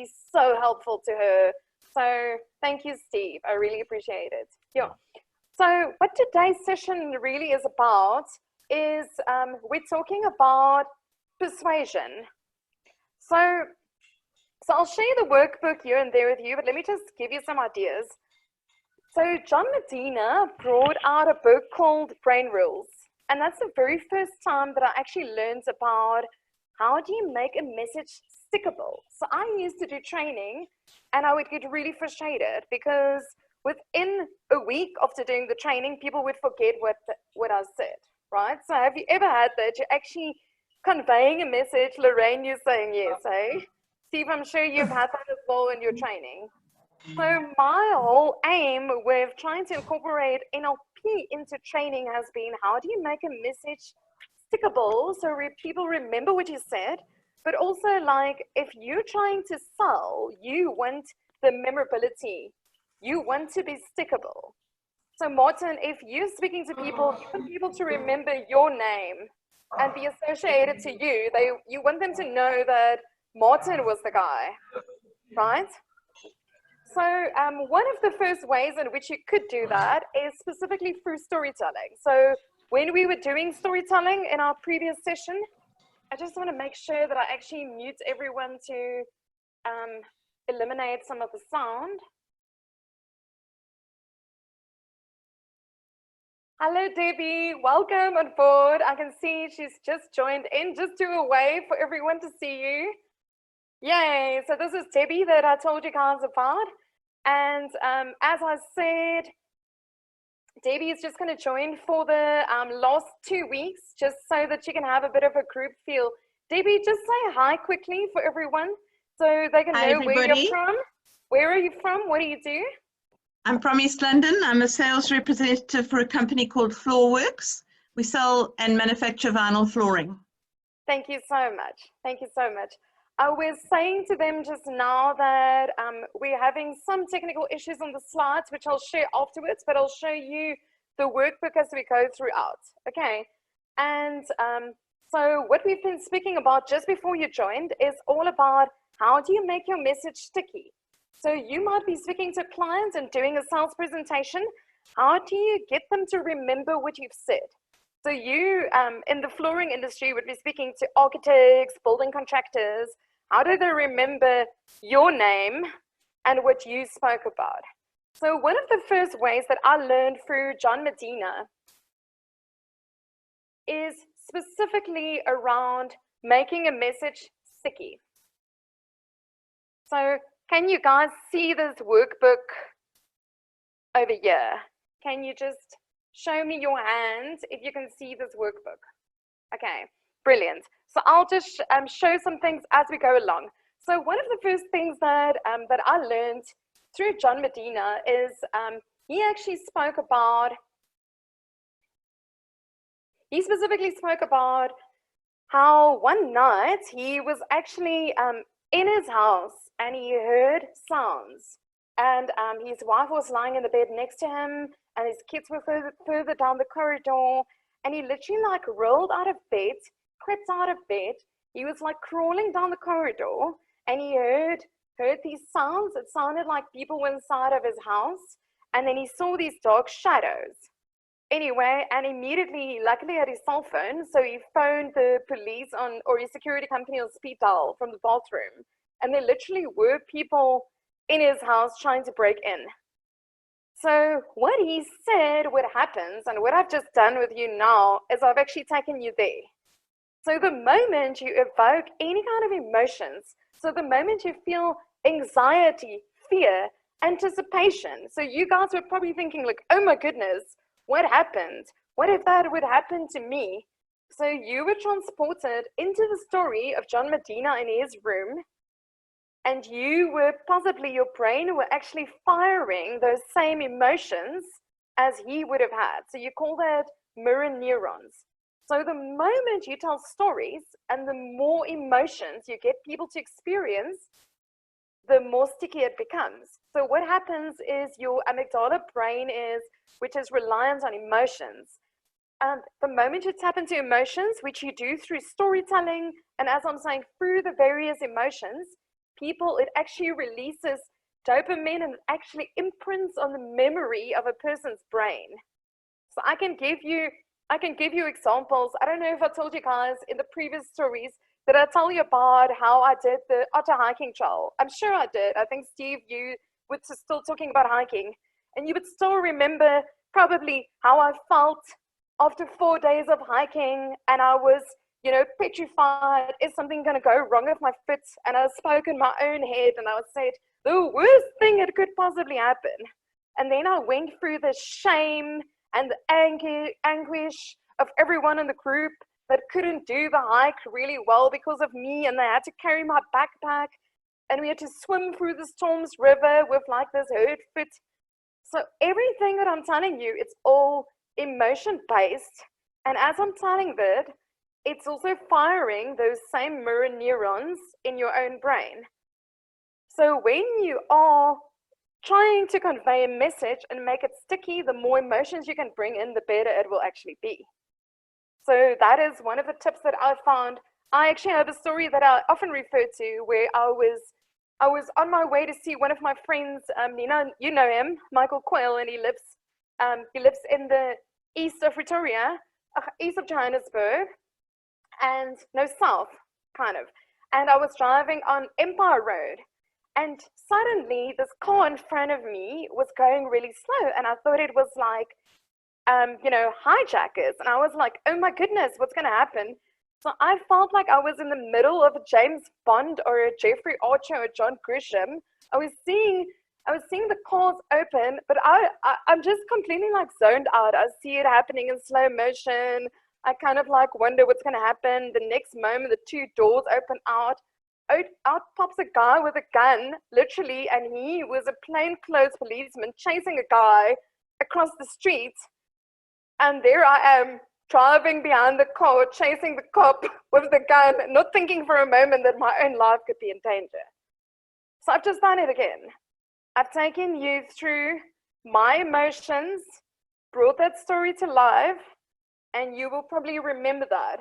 be so helpful to her. So thank you, Steve. I really appreciate it. Yeah. So what today's session really is about is we're talking about persuasion. So I'll share the workbook here and there with you, but let me just give you some ideas. So John Medina brought out a book called Brain Rules. And that's the very first time that I actually learned about how do you make a message stickable. So I used to do training and I would get really frustrated because within a week after doing the training, people would forget what I said, right? So have you ever had that? You're actually conveying a message, Lorraine, you're saying yes, eh? Steve, I'm sure you've had that as well in your training. So my whole aim with trying to incorporate NLP into training has been, how do you make a message stickable so people remember what you said, but also like if you're trying to sell, you want the memorability, you want to be stickable. So Martin, if you're speaking to people, you want people to remember your name and be associated to you. You want them to know that Martin was the guy, right? So one of the first ways in which you could do that is specifically through storytelling. So when we were doing storytelling in our previous session, I just want to make sure that I actually mute everyone to eliminate some of the sound. Hello, Debbie. Welcome on board. I can see she's just joined in. Just do a wave for everyone to see you. Yay. So this is Debbie that I told you guys about. And as I said, Debbie is just going to join for the last 2 weeks, just so that you can have a bit of a group feel. Debbie, just say hi quickly for everyone so they can know where you're from. Where are you from? What do you do? I'm from East London. I'm a sales representative for a company called Floorworks. We sell and manufacture vinyl flooring. Thank you so much. Thank you so much. I was saying to them just now that we're having some technical issues on the slides, which I'll share afterwards, but I'll show you the workbook as we go throughout. Okay. And so what we've been speaking about just before you joined is all about how do you make your message sticky? So you might be speaking to clients and doing a sales presentation. How do you get them to remember what you've said? So you, in the flooring industry, would be speaking to architects, building contractors. How do they remember your name and what you spoke about? So one of the first ways that I learned through John Medina is specifically around making a message sticky. So can you guys see this workbook over here? Can you just show me your hand if you can see this workbook? Okay, brilliant. So I'll just show some things as we go along. So one of the first things that I learned through John Medina is he specifically spoke about how one night he was actually in his house and he heard sounds, and his wife was lying in the bed next to him and his kids were further down the corridor, and he literally like rolled out of bed, crept out of bed. He was like crawling down the corridor and he heard these sounds. It sounded like people were inside of his house, and then he saw these dark shadows. Anyway, and immediately, luckily he had his cell phone, so he phoned the police or his security company on speed dial from the bathroom, and there literally were people in his house trying to break in. So what he said, what happens, and what I've just done with you now is I've actually taken you there. So the moment you evoke any kind of emotions, so the moment you feel anxiety, fear, anticipation, so you guys were probably thinking like, oh my goodness, what happened? What if that would happen to me? So you were transported into the story of John Medina in his room, and you were possibly, your brain were actually firing those same emotions as he would have had. So you call that mirror neurons. So the moment you tell stories and the more emotions you get people to experience, the more sticky it becomes. So what happens is your amygdala brain which is reliant on emotions. And the moment you tap into emotions, which you do through storytelling, and as I'm saying, through the various emotions, people, it actually releases dopamine and it actually imprints on the memory of a person's brain. So I can give you examples. I don't know if I told you guys in the previous stories, did I tell you about how I did the otter hiking trail? I'm sure I did. I think, Steve, you were still talking about hiking, and you would still remember probably how I felt after 4 days of hiking, and I was, petrified. Is something going to go wrong with my foot? And I spoke in my own head, and I said, the worst thing that could possibly happen. And then I went through the shame and the anguish of everyone in the group that couldn't do the hike really well because of me, and they had to carry my backpack, and we had to swim through the Storms River with like this hurt foot. So everything that I'm telling you, it's all emotion based, and as I'm telling that, it's also firing those same mirror neurons in your own brain. So when you are trying to convey a message and make it sticky, the more emotions you can bring in, the better it will actually be. So that is one of the tips that I found. I actually have a story that I often refer to where I was on my way to see one of my friends, Nina, you know him, Michael Coyle, and he lives in the east of Pretoria, east of Johannesburg, and no, south, kind of. And I was driving on Empire Road, and suddenly this car in front of me was going really slow, and I thought it was like, hijackers. And I was like, oh my goodness, what's going to happen? So I felt like I was in the middle of a James Bond or a Jeffrey Archer or John Grisham. I was seeing the cars open, but I'm just completely like zoned out. I see it happening in slow motion. I kind of like wonder what's going to happen. The next moment, the two doors open out. Out pops a guy with a gun, literally, and he was a plainclothes policeman chasing a guy across the street. And there I am, driving behind the car, chasing the cop with the gun, not thinking for a moment that my own life could be in danger. So I've just done it again. I've taken you through my emotions, brought that story to life, and you will probably remember that.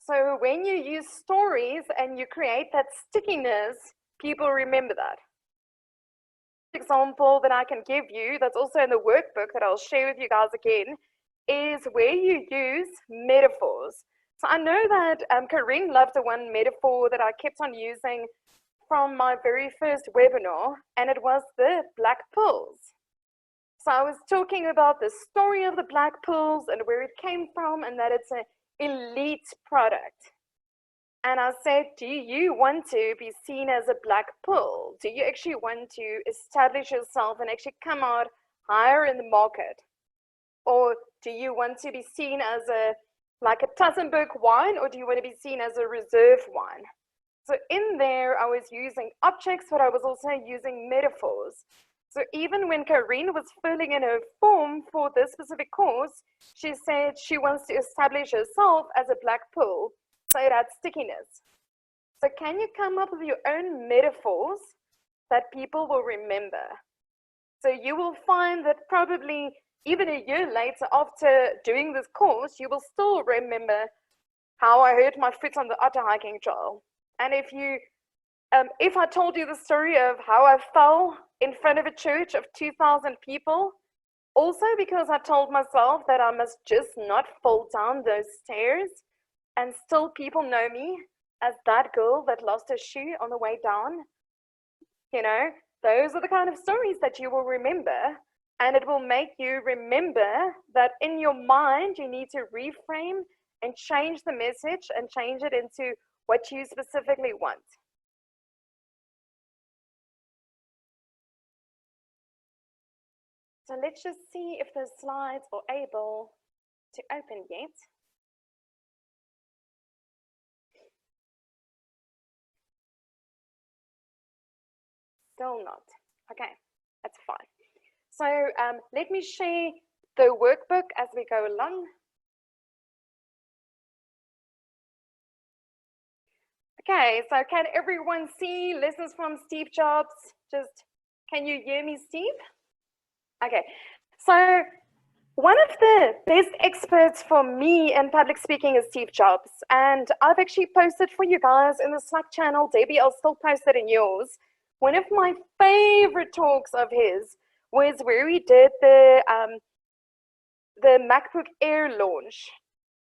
So when you use stories and you create that stickiness, people remember that. Example that I can give you that's also in the workbook that I'll share with you guys again is where you use metaphors. So I know that Corinne loved the one metaphor that I kept on using from my very first webinar, and it was the black pearls. So I was talking about the story of the black pearls and where it came from, and that it's an elite product. And I said, do you want to be seen as a black pearl? Do you actually want to establish yourself and actually come out higher in the market? Or do you want to be seen as like a Tassenberg wine, or do you want to be seen as a reserve wine? So in there, I was using objects, but I was also using metaphors. So even when Corinne was filling in her form for this specific course, she said she wants to establish herself as a black pearl. So it had stickiness. So can you come up with your own metaphors that people will remember? So you will find that probably even a year later after doing this course, you will still remember how I hurt my foot on the otter hiking trail. And if I told you the story of how I fell in front of a church of 2,000 people, also because I told myself that I must just not fall down those stairs, and still people know me as that girl that lost her shoe on the way down. Those are the kind of stories that you will remember, and it will make you remember that in your mind you need to reframe and change the message and change it into what you specifically want. So let's just see if the slides are able to open yet. Still not. Okay, that's fine. So let me share the workbook as we go along. Okay, so can everyone see lessons from Steve Jobs? Just, can you hear me, Steve? Okay, so One of the best experts for me in public speaking is Steve Jobs. And I've actually posted for you guys in the Slack channel. Debbie, I'll still post it in yours. One of my favorite talks of his was where he did the MacBook Air launch.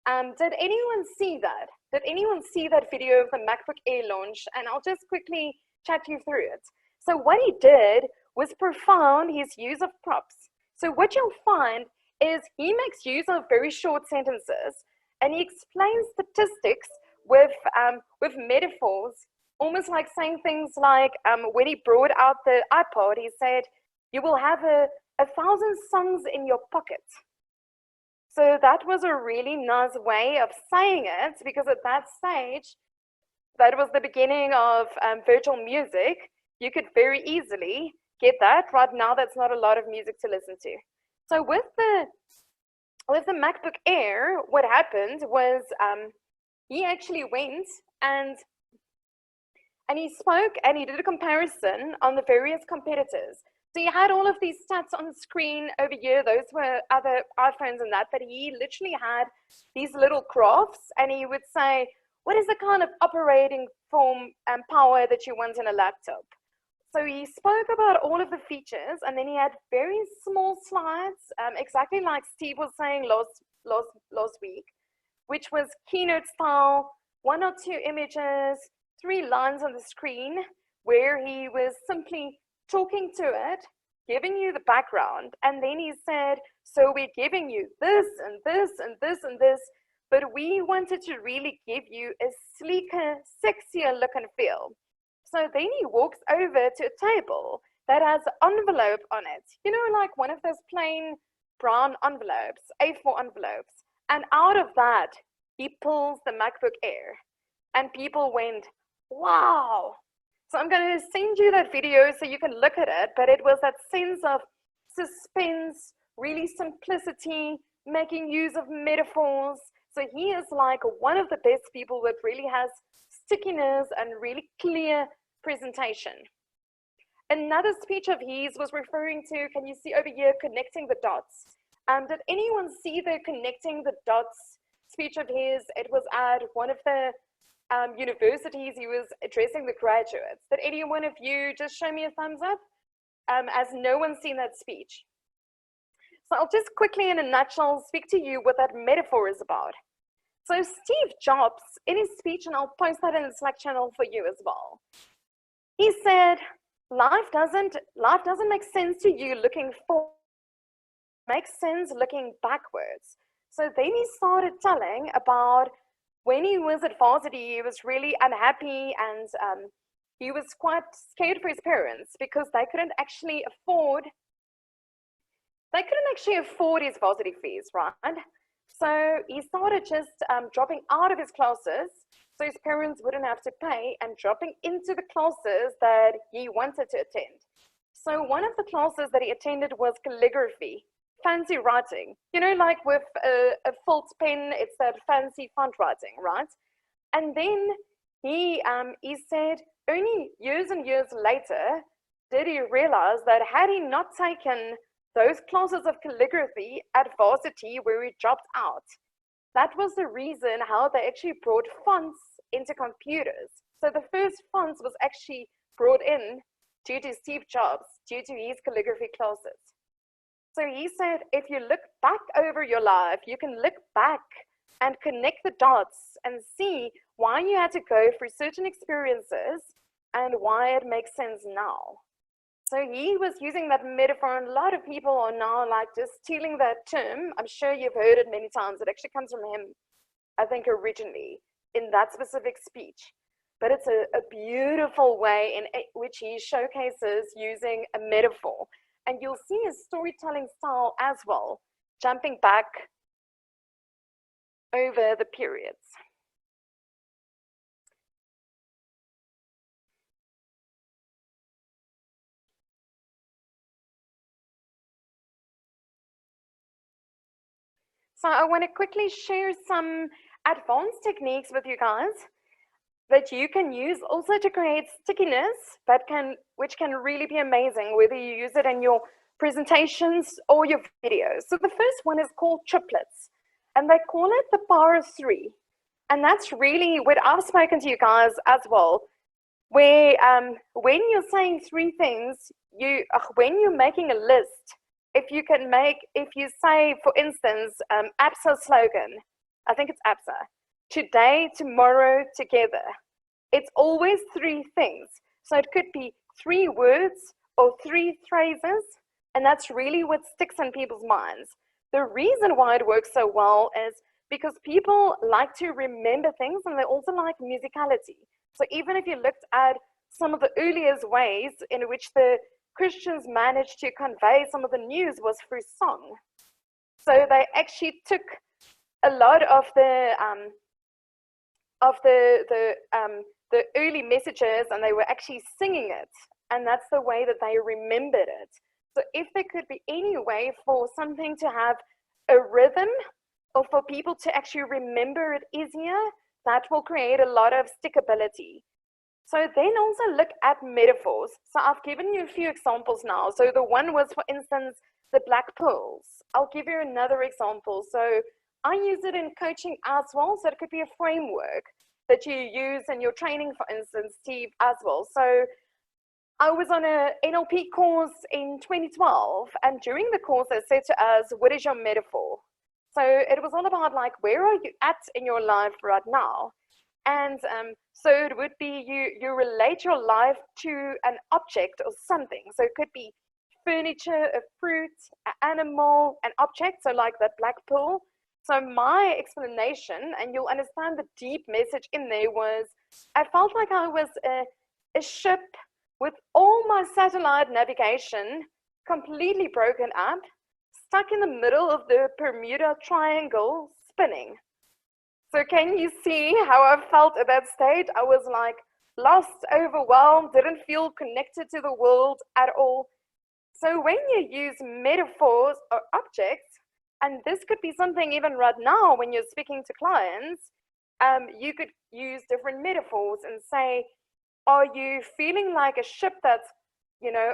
Did anyone see that? Did anyone see that video of the MacBook Air launch? And I'll just quickly chat you through it. So what he did was profound his use of props. So what you'll find is he makes use of very short sentences and he explains statistics with metaphors, almost like saying things like when he brought out the iPod, he said, you will have 1,000 songs in your pocket. So that was a really nice way of saying it, because at that stage, that was the beginning of virtual music. You could very easily get that. Right now, that's not a lot of music to listen to. So with the MacBook Air, what happened was he actually went and he spoke and he did a comparison on the various competitors. So you had all of these stats on the screen over here. Those were other iPhones and that, but he literally had these little graphs and he would say, what is the kind of operating form and power that you want in a laptop? So he spoke about all of the features and then he had very small slides, exactly like Steve was saying last week, which was keynote style, 1 or 2 images, 3 lines on the screen where he was simply talking to it, giving you the background, and then he said, so we're giving you this and this and this and this, but we wanted to really give you a sleeker, sexier look and feel. So then he walks over to a table that has an envelope on it, you know, like one of those plain brown envelopes, A4 envelopes, and out of that, he pulls the MacBook Air, and people went, wow. So I'm going to send you that video so you can look at it, but it was that sense of suspense, really simplicity, making use of metaphors. So he is like one of the best people that really has stickiness and really clear presentation. Another speech of his was referring to, can you see over here, connecting the dots? Did anyone see the connecting the dots speech of his? It was at one of the universities. He was addressing the graduates. Did any one of you just show me a thumbs up? As no one's seen that speech. So I'll just quickly, in a nutshell, speak to you what that metaphor is about. So Steve Jobs, in his speech, and I'll post that in the Slack channel for you as well, he said, life doesn't make sense to you looking forward, it makes sense looking backwards. So then he started telling about when he was at varsity, he was really unhappy and he was quite scared for his parents because they couldn't actually afford his varsity fees, right? So he started just dropping out of his classes so his parents wouldn't have to pay, and dropping into the classes that he wanted to attend. So one of the classes that he attended was calligraphy, fancy writing. You know, like with a felt pen, it's that fancy font writing, right? And then he said only years and years later did he realize that had he not taken those classes of calligraphy at varsity where he dropped out, that was the reason how they actually brought fonts into computers. So the first fonts was actually brought in due to Steve Jobs, due to his calligraphy classes. So he said, if you look back over your life, you can look back and connect the dots and see why you had to go through certain experiences and why it makes sense now. So he was using that metaphor, and a lot of people are now like just stealing that term. I'm sure you've heard it many times. It actually comes from him, I think, originally in that specific speech. But it's a beautiful way in which he showcases using a metaphor. And you'll see his storytelling style as well, jumping back over the periods. So I want to quickly share some advanced techniques with you guys that you can use also to create stickiness, but which can really be amazing, whether you use it in your presentations or your videos. So the first one is called triplets, and they call it the power of three. And that's really what I've spoken to you guys as well, where when you're saying three things, when you're making a list, if you say, for instance, APSA slogan, I think it's APSA, today, tomorrow, together. It's always three things. So it could be 3 words or 3 phrases, and that's really what sticks in people's minds. The reason why it works so well is because people like to remember things, and they also like musicality. So even if you looked at some of the earliest ways in which the Christians managed to convey some of the news was through song. So they actually took a lot of the early messages, and they were actually singing it, and that's the way that they remembered it. So if there could be any way for something to have a rhythm, or for people to actually remember it easier, that will create a lot of stickability. So then also look at metaphors. So I've given you a few examples now. So the one was, for instance, the black pearls. I'll give you another example. So I use it in coaching as well. So it could be a framework that you use in your training, for instance, Steve, as well. So I was on a NLP course in 2012, and during the course they said to us, what is your metaphor? So it was all about like, where are you at in your life right now? And so it would be you relate your life to an object or something. So it could be furniture, a fruit, an animal, an object. So like that black pearl. So my explanation, and you'll understand the deep message in there, was I felt like I was a ship with all my satellite navigation completely broken up, stuck in the middle of the Bermuda Triangle, spinning. So can you see how I felt at that stage? I was like lost, overwhelmed, didn't feel connected to the world at all. So when you use metaphors or objects, and this could be something even right now when you're speaking to clients, you could use different metaphors and say, are you feeling like a ship that's,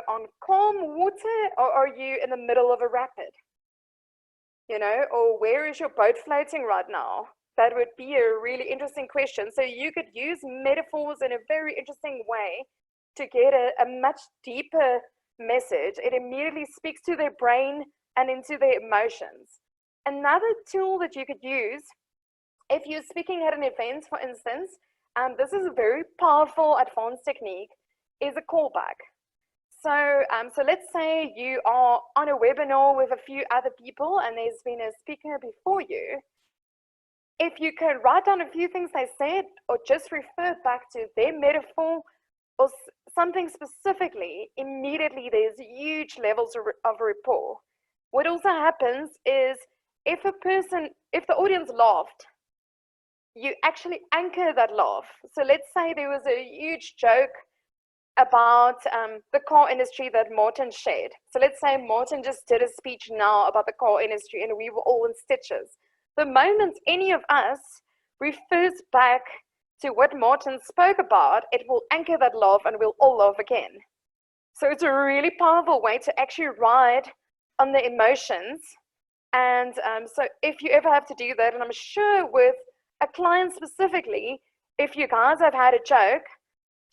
on calm water, or are you in the middle of a rapid? Or where is your boat floating right now? That would be a really interesting question. So you could use metaphors in a very interesting way to get a much deeper message. It immediately speaks to their brain and into their emotions. Another tool that you could use, if you're speaking at an event, for instance, this is a very powerful advanced technique, is a callback. So let's say you are on a webinar with a few other people and there's been a speaker before you. If you can write down a few things they said, or just refer back to their metaphor or something specifically, immediately there's huge levels of rapport. What also happens is if the audience laughed, you actually anchor that laugh. So let's say there was a huge joke about the car industry that Martin shared. So let's say Martin just did a speech now about the car industry and we were all in stitches. The moment any of us refers back to what Martin spoke about, it will anchor that laugh and we'll all laugh again. So it's a really powerful way to actually ride on the emotions. And so if you ever have to do that, and I'm sure with a client specifically, if you guys have had a joke,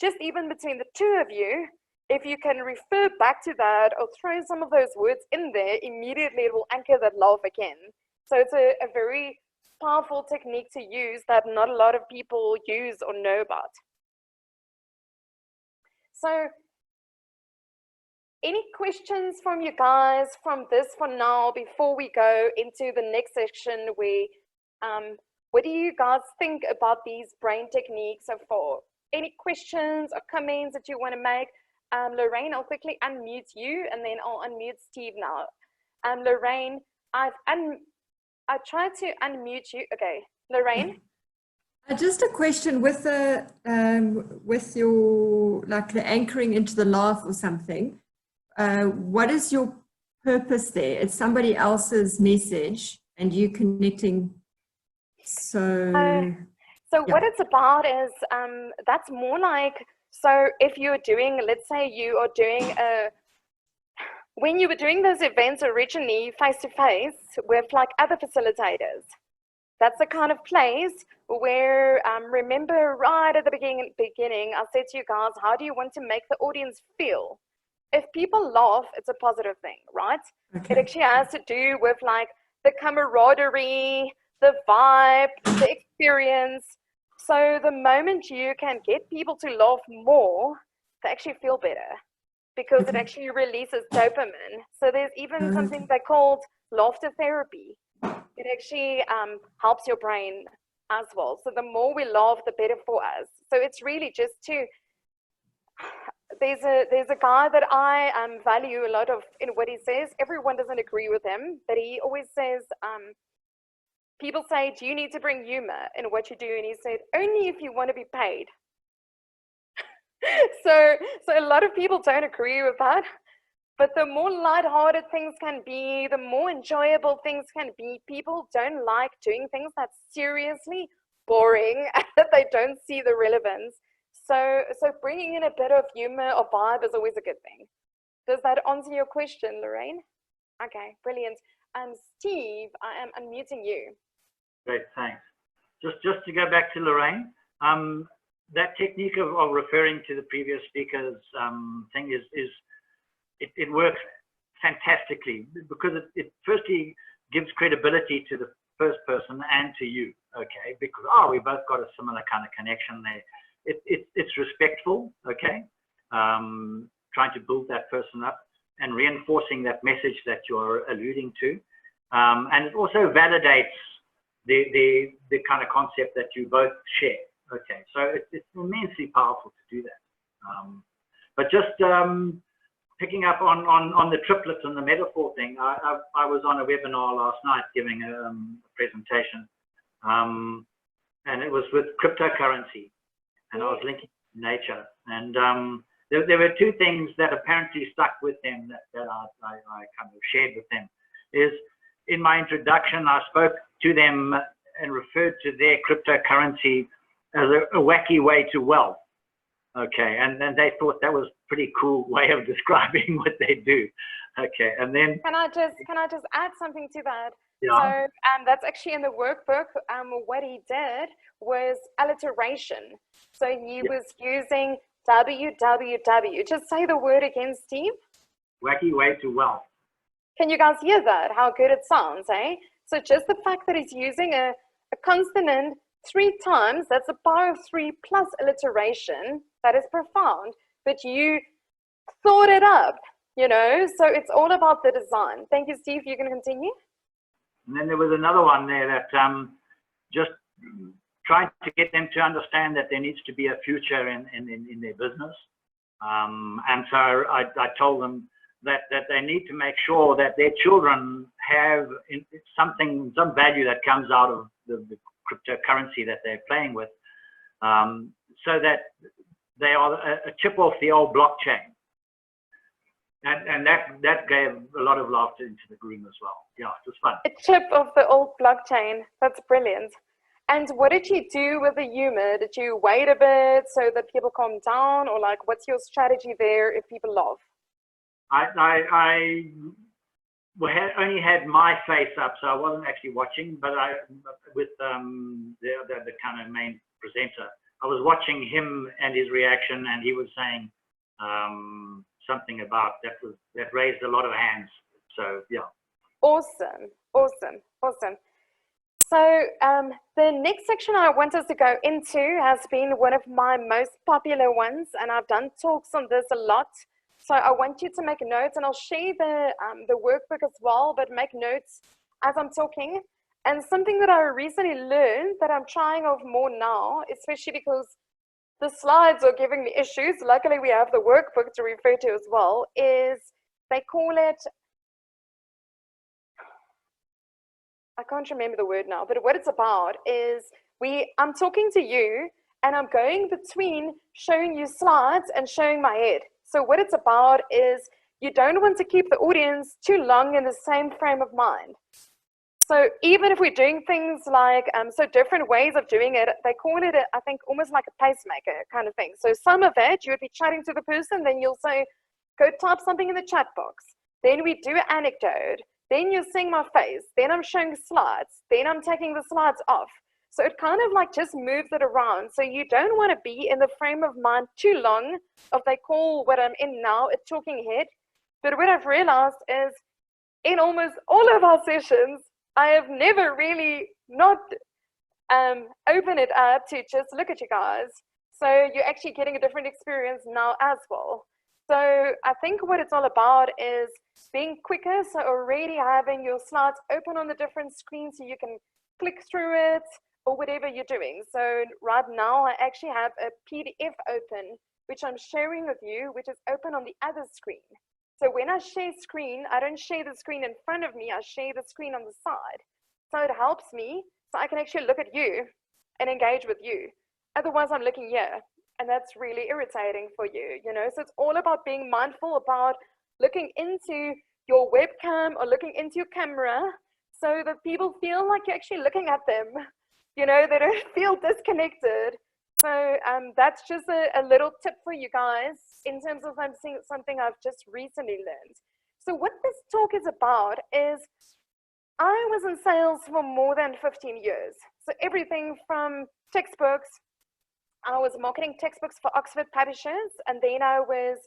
just even between the two of you, if you can refer back to that or throw some of those words in there, immediately it will anchor that laugh again. So it's a very powerful technique to use that not a lot of people use or know about. So any questions from you guys from this for now before we go into the next section where what do you guys think about these brain techniques so far? Any questions or comments that you want to make? Lorraine, I'll quickly unmute you and then I'll unmute Steve now. Lorraine, I tried to unmute you. Okay, Lorraine. Just a question with the with your like the anchoring into the laugh or something. What is your purpose there? It's somebody else's message and you connecting. So yeah. What it's about is that's more like, so if you're doing, let's say you are doing when you were doing those events originally face-to-face with like other facilitators, that's the kind of place where, remember right at the beginning, I said to you guys, how do you want to make the audience feel? If people laugh, it's a positive thing, right? Okay. It actually has to do with like the camaraderie, the vibe, the experience. So the moment you can get people to laugh more, they actually feel better because it actually releases dopamine. So there's even something they called laughter therapy. It actually helps your brain as well. So the more we laugh, the better for us. So it's really just to, there's a guy that I value a lot of in what he says. Everyone doesn't agree with him, but he always says, people say, do you need to bring humor in what you do? And he said, only if you want to be paid. So a lot of people don't agree with that. But the more lighthearted things can be, the more enjoyable things can be. People don't like doing things that's seriously boring and that they don't see the relevance. So bringing in a bit of humor or vibe is always a good thing. Does that answer your question, Lorraine? Okay, brilliant. Steve, I am unmuting you. Great, thanks. Just to go back to Lorraine, that technique of referring to the previous speaker's thing it works fantastically because it firstly gives credibility to the first person and to you, okay? Because, we both got a similar kind of connection there. It's respectful, okay? Trying to build that person up and reinforcing that message that you're alluding to. And it also validates the kind of concept that you both share, okay? So it's immensely powerful to do that. But just picking up on the triplets and the metaphor thing, I was on a webinar last night giving a presentation, and it was with cryptocurrency, and I was linking nature. And there were two things that apparently stuck with them that I kind of shared with them. Is in my introduction, I spoke to them and referred to their cryptocurrency as a wacky way to wealth. Okay, and then they thought that was a pretty cool way of describing what they do. Okay, and then can I just add something to that? Yeah. So that's actually in the workbook. What he did was alliteration. So he was using www. Just say the word again, Steve. Wacky way to wealth. Can you guys hear that? How good it sounds, eh? So just the fact that he's using a consonant 3 times, that's a power of 3 plus alliteration. That is profound, but you thought it up, you know, so it's all about the design. Thank you, Steve. You can continue. And then there was another one there that just trying to get them to understand that there needs to be a future in their business. And so I told them that they need to make sure that their children have some value that comes out of the cryptocurrency that they're playing with, so that they are a chip off the old blockchain. And that gave a lot of laughter into the room as well. Yeah, it was fun. A chip of the old blockchain. That's brilliant. And what did you do with the humor? Did you wait a bit so that people calm down, or like, what's your strategy there if people laugh? I only had my face up, so I wasn't actually watching, but with the kind of main presenter, I was watching him and his reaction, and he was saying something about that raised a lot of hands. So yeah. Awesome. So the next section I want us to go into has been one of my most popular ones, and I've done talks on this a lot. So I want you to make notes, and I'll share the workbook as well, but make notes as I'm talking. And something that I recently learned that I'm trying of more now, especially because the slides are giving me issues, luckily we have the workbook to refer to as well, is they call it, I can't remember the word now, but what it's about is I'm talking to you and I'm going between showing you slides and showing my head. So what it's about is you don't want to keep the audience too long in the same frame of mind. So even if we're doing things like, so different ways of doing it, they call it, I think, almost like a pacemaker kind of thing. So some of it, you would be chatting to the person, then you'll say, go type something in the chat box. then we do an anecdote, then you're seeing my face, then I'm showing slides, then I'm taking the slides off. So it kind of like just moves it around. So you don't want to be in the frame of mind too long of they call what I'm in now a talking head. But what I've realized is in almost all of our sessions, I have never really not open it up to just look at you guys. So you're actually getting a different experience now as well. So I think what it's all about is being quicker. So already having your slides open on the different screens so you can click through it or whatever you're doing. So right now I actually have a PDF open, which I'm sharing with you, which is open on the other screen. So when I share screen, I don't share the screen in front of me, I share the screen on the side. So it helps me so I can actually look at you and engage with you. Otherwise I'm looking here and that's really irritating for you, you know? So it's all about being mindful about looking into your webcam or looking into your camera so that people feel like you're actually looking at them. You know, they don't feel disconnected. So that's just a little tip for you guys in terms of something I've just recently learned. So what this talk is about is I was in sales for more than 15 years. So everything from textbooks, I was marketing textbooks for Oxford publishers, and then I was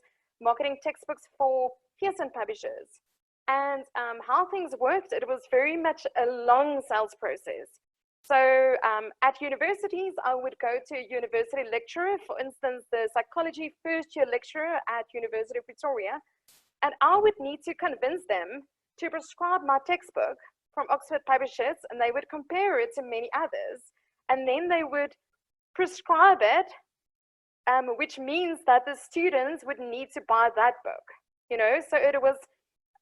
marketing textbooks for Pearson publishers. And how things worked, it was very much a long sales process. So at universities, I would go to a university lecturer, for instance, the psychology first year lecturer at University of Pretoria, and I would need to convince them to prescribe my textbook from Oxford publishers, and they would compare it to many others, and then they would prescribe it, which means that the students would need to buy that book, you know. So it was,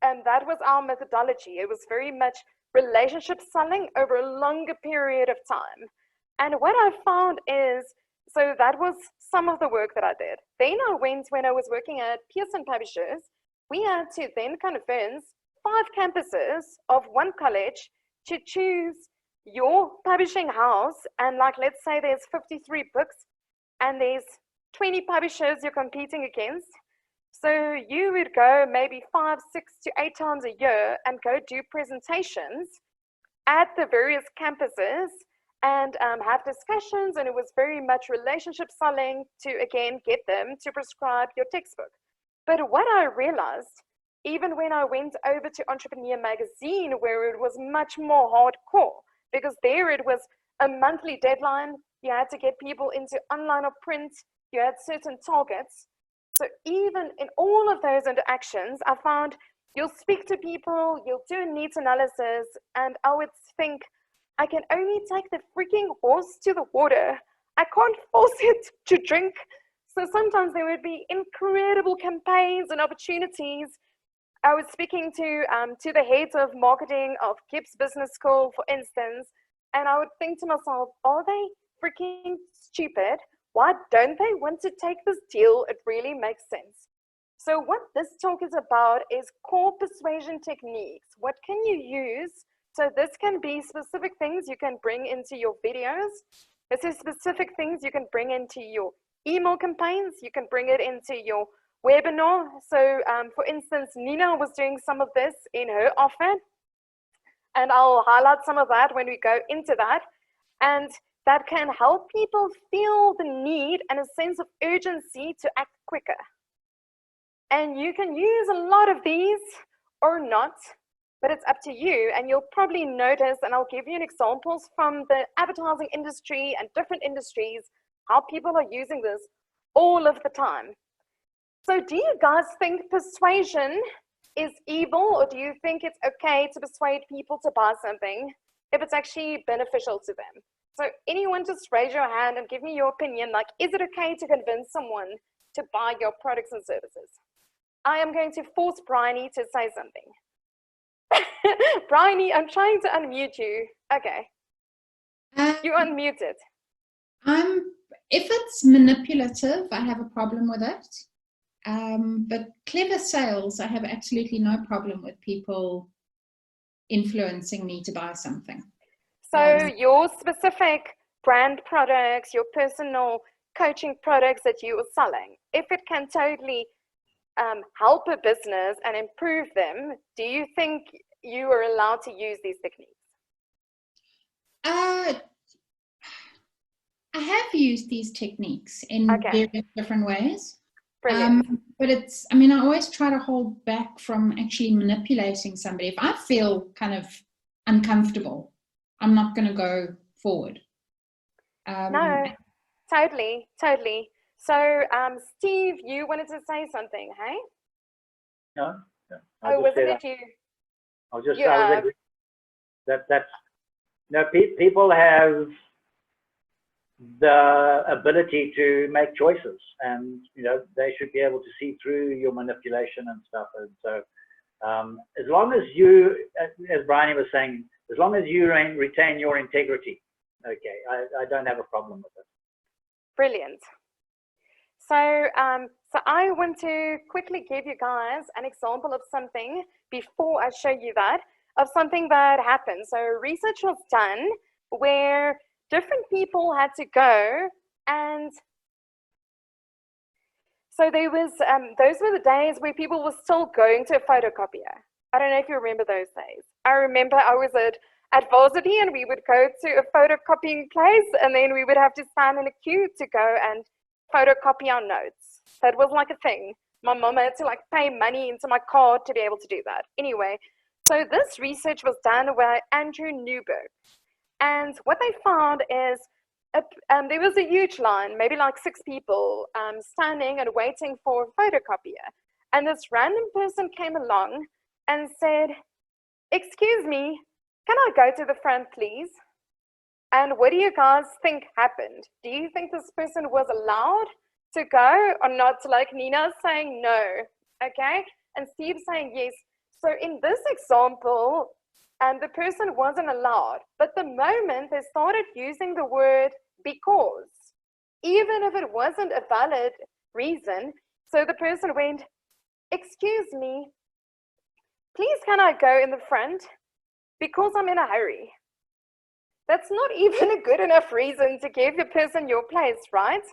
that was our methodology. It was very much relationship selling over a longer period of time. And what I found is, so that was some of the work that I did. Then I went, when I was working at Pearson Publishers, we had to then convince 5 campuses of one college to choose your publishing house. And like, let's say there's 53 books and there's 20 publishers you're competing against. So you would go maybe 5, 6 to 8 times a year and go do presentations at the various campuses and have discussions. And it was very much relationship selling to, again, get them to prescribe your textbook. But what I realized, even when I went over to Entrepreneur Magazine, where it was much more hardcore, because there it was a monthly deadline, you had to get people into online or print, you had certain targets. So even in all of those interactions, I found you'll speak to people, you'll do a needs analysis, and I would think, I can only take the freaking horse to the water. I can't force it to drink. So sometimes there would be incredible campaigns and opportunities. I was speaking to the heads of marketing of Gibbs Business School, for instance, and I would think to myself, are they freaking stupid? Why don't they want to take this deal? It really makes sense. So what this talk is about is core persuasion techniques. What can you use? So this can be specific things you can bring into your videos. This is specific things you can bring into your email campaigns. You can bring it into your webinar. So for instance, Nina was doing some of this in her offer, and I'll highlight some of that when we go into that. And that can help people feel the need and a sense of urgency to act quicker. And you can use a lot of these or not, but it's up to you. And you'll probably notice, and I'll give you examples from the advertising industry and different industries, how people are using this all of the time. So do you guys think persuasion is evil, or do you think it's okay to persuade people to buy something if it's actually beneficial to them? So anyone just raise your hand and give me your opinion, like, is it okay to convince someone to buy your products and services? I am going to force Bryony to say something. Bryony, I'm trying to unmute you. Okay. You're unmuted. If it's manipulative, I have a problem with it. But clever sales, I have absolutely no problem with people influencing me to buy something. So your specific brand products, your personal coaching products that you are selling, if it can totally help a business and improve them, do you think you are allowed to use these techniques? I have used these techniques in Okay. various different ways. Brilliant. But it's, I mean, I always try to hold back from actually manipulating somebody. If I feel kind of uncomfortable, I'm not going to go forward. No, totally, totally. So, Steve, you wanted to say something, hey? No, Oh, wasn't it you? I was just You, I was agreeing that's no, people have the ability to make choices, and they should be able to see through your manipulation and stuff. And so as long as you, as Bryony was saying, as long as you retain your integrity, okay, I don't have a problem with it. Brilliant. So, so I want to quickly give you guys an example of something before I show you that, of something that happened. So research was done where different people had to go, and so there was, those were the days where people were still going to a photocopier. I don't know if you remember those days. I remember I was at varsity, and we would go to a photocopying place, and then we would have to stand in a queue to go and photocopy our notes. That was like a thing. My mom had to like pay money into my card to be able to do that. Anyway, so this research was done by Andrew Newberg. And what they found is there was a huge line, maybe like 6 people standing and waiting for a photocopier. And this random person came along and said, "Excuse me, can I go to the front, please?" And what do you guys think happened? Do you think this person was allowed to go or not? Like Nina saying no, okay? And Steve saying yes. So in this example, the person wasn't allowed. But the moment they started using the word because, even if it wasn't a valid reason, so the person went, "Excuse me, please can I go in the front? Because I'm in a hurry." That's not even a good enough reason to give the person your place, right?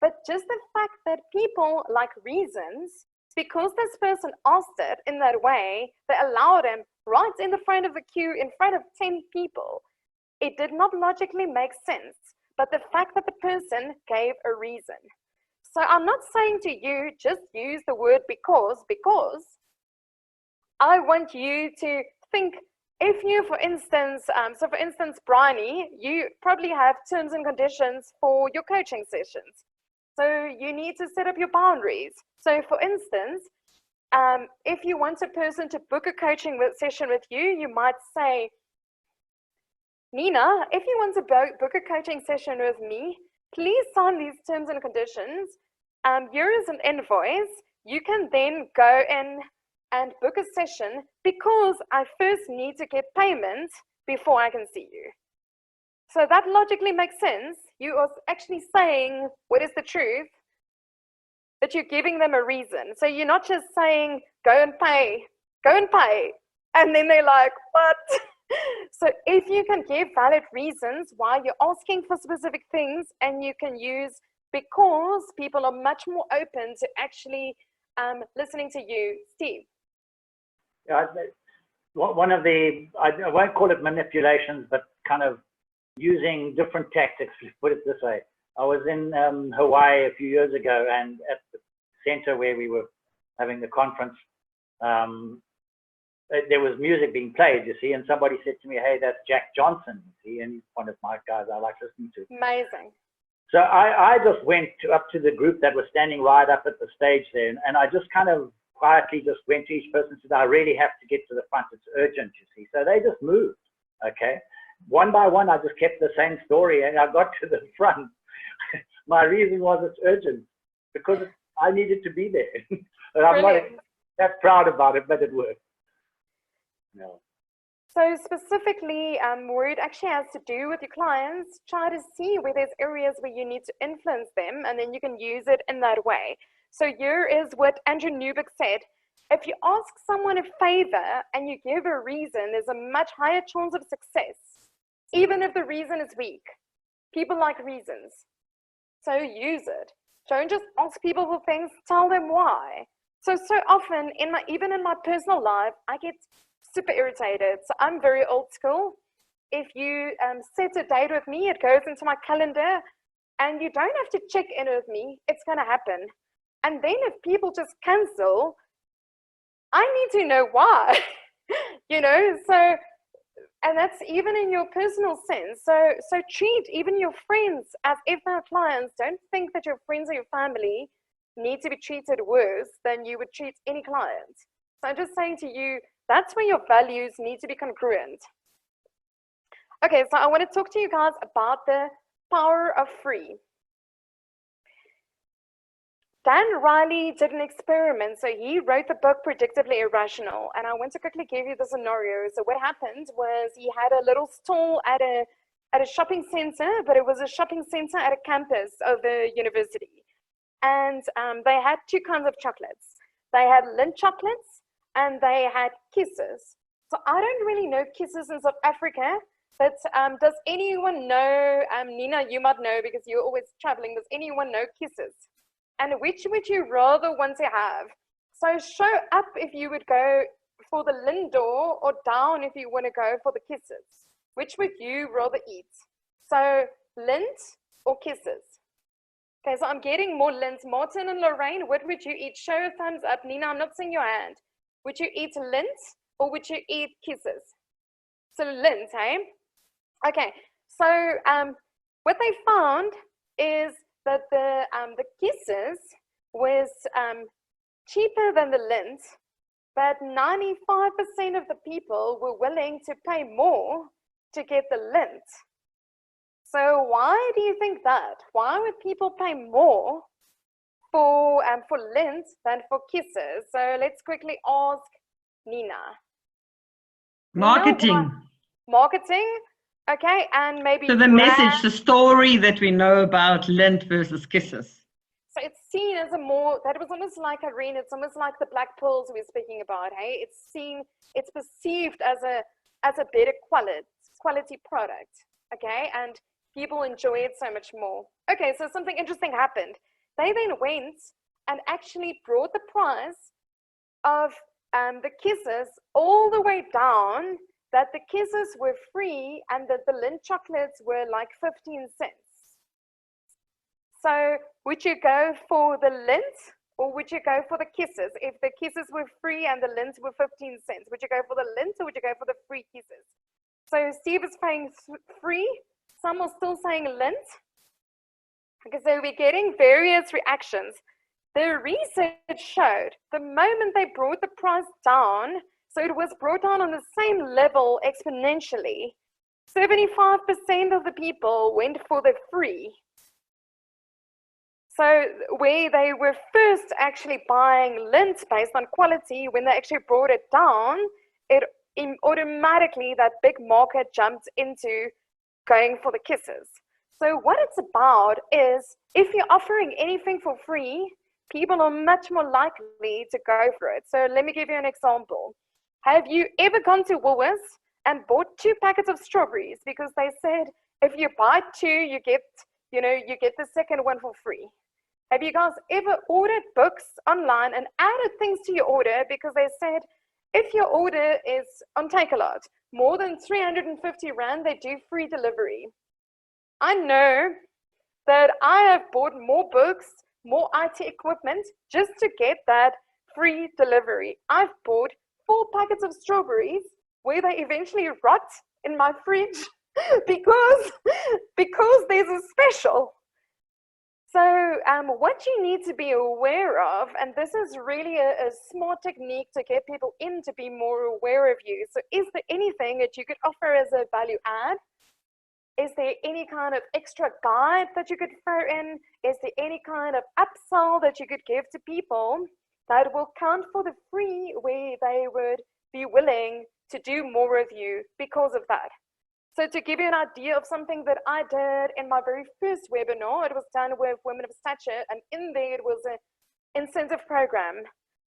But just the fact that people like reasons, because this person asked it in that way, they allowed him right in the front of the queue in front of 10 people. It did not logically make sense, but the fact that the person gave a reason. So I'm not saying to you, just use the word because I want you to think. If you, for instance, so for instance, Bryony, you probably have terms and conditions for your coaching sessions. So you need to set up your boundaries. So for instance, if you want a person to book a coaching session with you, you might say, "Nina, if you want to book a coaching session with me, please sign these terms and conditions. Here is an invoice. You can then go in and book a session because I first need to get payment before I can see you." So that logically makes sense. You are actually saying what is the truth, but you're giving them a reason. So you're not just saying, go and pay. And then they're like, what? So if you can give valid reasons why you're asking for specific things, and you can use because, people are much more open to actually listening to you. Steve? One of the, I won't call it manipulations, but kind of using different tactics, let's put it this way. I was in Hawaii a few years ago, and at the center where we were having the conference, there was music being played, you see, and somebody said to me, "Hey, that's Jack Johnson," you see, and he's one of my guys I like listening to. Amazing. So I just went up to the group that was standing right up at the stage there, and I just kind of quietly just went to each person and said, "I really have to get to the front. It's urgent," you see. So they just moved, okay? One by one, I just kept the same story, and I got to the front. My reason was it's urgent because I needed to be there. And I'm not that proud about it, but it worked. No. So specifically, where it actually has to do with your clients, try to see where there's areas where you need to influence them, and then you can use it in that way. So here is what Andrew Newberg said. If you ask someone a favor and you give a reason, there's a much higher chance of success, even if the reason is weak. People like reasons. So use it. Don't just ask people for things, tell them why. So often even in my personal life, I get super irritated. So I'm very old school. If you set a date with me, it goes into my calendar, and you don't have to check in with me. It's going to happen. And then if people just cancel, I need to know why, so, and that's even in your personal sense. So treat even your friends as if they're clients. Don't think that your friends or your family need to be treated worse than you would treat any client. So I'm just saying to you, that's where your values need to be congruent. Okay, so I want to talk to you guys about the power of free. Dan Riley did an experiment. So he wrote the book Predictably Irrational, and I want to quickly give you the scenario. So what happened was he had a little stall at a shopping center, but it was a shopping center at a campus of the university. And they had two kinds of chocolates. They had Lindt chocolates and they had Kisses. So I don't really know Kisses in South Africa, but does anyone know, Nina, you might know because you're always traveling, does anyone know Kisses? And which would you rather want to have? So show up if you would go for the Lindt or down if you want to go for the Kisses. Which would you rather eat? So Lindt or Kisses? Okay, so I'm getting more Lindt. Martin and Lorraine, what would you eat? Show a thumbs up. Nina, I'm not seeing your hand. Would you eat Lindt or would you eat Kisses? So Lindt, hey? Okay, so what they found is that the Kisses was cheaper than the Lindt, but 95% of the people were willing to pay more to get the Lindt. So why do you think that? Why would people pay more for Lindt than for Kisses? So let's quickly ask Nina. Marketing. Nina, marketing? Okay, and maybe So the message, the story that we know about Lindt versus Kisses. So it's seen as a more, that was almost like Irene, it's almost like the black pearls we were speaking about, hey? It's seen, it's perceived as a better quality product, okay? And people enjoy it so much more. Okay, so something interesting happened. They then went and actually brought the price of the Kisses all the way down, that the Kisses were free and that the Lindt chocolates were like 15 cents. So would you go for the Lindt or would you go for the Kisses? If the Kisses were free and the Lindt were 15 cents, would you go for the Lindt or would you go for the free Kisses? So Steve is paying free. Some are still saying Lindt. Okay, so we're getting various reactions. The research showed the moment they brought the price down, so it was brought down on the same level exponentially, 75% of the people went for the free. So where they were first actually buying Lindt based on quality, when they actually brought it down, it automatically, that big market jumped into going for the Kisses. So what it's about is, if you're offering anything for free, people are much more likely to go for it. So let me give you an example. Have you ever gone to Woolworths and bought 2 packets of strawberries because they said if you buy 2, you get the second one for free? Have you guys ever ordered books online and added things to your order because they said if your order is on Takealot more than 350 Rand, they do free delivery? I know that I have bought more books, more IT equipment just to get that free delivery. I've bought 4 packets of strawberries where they eventually rot in my fridge because there's a special. So what you need to be aware of, and this is really a smart technique to get people in to be more aware of you. So is there anything that you could offer as a value add? Is there any kind of extra guide that you could throw in? Is there any kind of upsell that you could give to people that will count for the free, where they would be willing to do more of you because of that? So to give you an idea of something that I did in my very first webinar, it was done with Women of Stature, and in there it was an incentive program.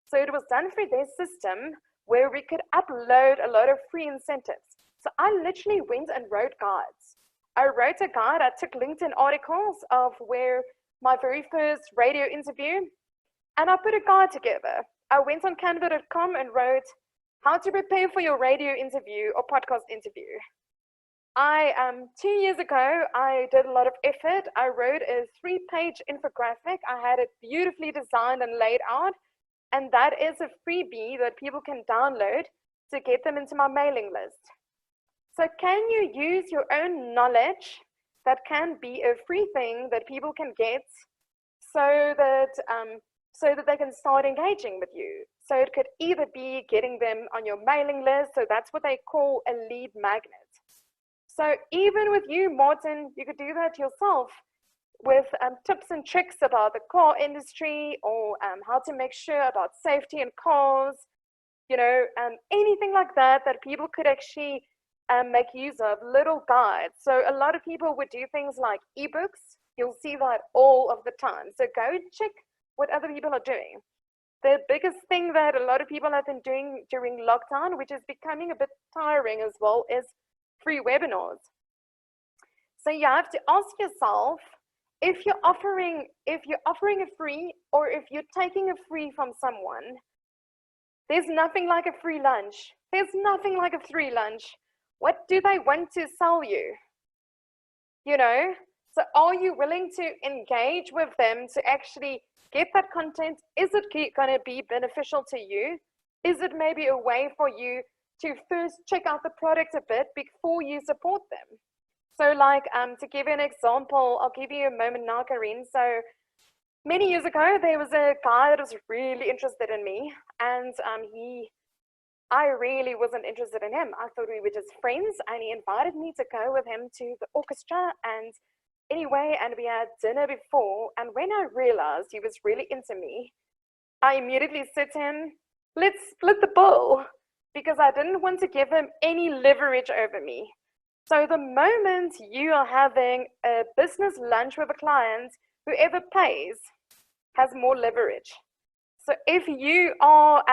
So it was done through their system where we could upload a lot of free incentives. So I literally went and wrote guides. I wrote a guide. I took LinkedIn articles of where my very first radio interview, and I put a guide together. I went on canva.com and wrote how to prepare for your radio interview or podcast interview. 2 years ago, I did a lot of effort. I wrote a 3-page infographic. I had it beautifully designed and laid out. And that is a freebie that people can download to get them into my mailing list. So can you use your own knowledge that can be a free thing that people can get so that they can start engaging with you? So it could either be getting them on your mailing list. So that's what they call a lead magnet. So even with you, Martin, you could do that yourself with tips and tricks about the car industry, or how to make sure about safety in cars, anything like that people could actually make use of, little guides. So a lot of people would do things like ebooks. You'll see that all of the time. So go check what other people are doing. The biggest thing that a lot of people have been doing during lockdown, which is becoming a bit tiring as well, is free webinars. So you have to ask yourself, if you're offering a free, or if you're taking a free from someone, there's nothing like a free lunch. There's nothing like a free lunch. What do they want to sell you? So are you willing to engage with them to actually get that content? Is it going to be beneficial to you? Is it maybe a way for you to first check out the product a bit before you support them? So like, to give you an example, I'll give you a moment now, Karine. So many years ago, there was a guy that was really interested in me, and I really wasn't interested in him. I thought we were just friends, and he invited me to go with him to the orchestra, and anyway, and we had dinner before, and when I realized he was really into me, I immediately said to him, let's split the bill, because I didn't want to give him any leverage over me. So the moment you are having a business lunch with a client, whoever pays has more leverage. So if you are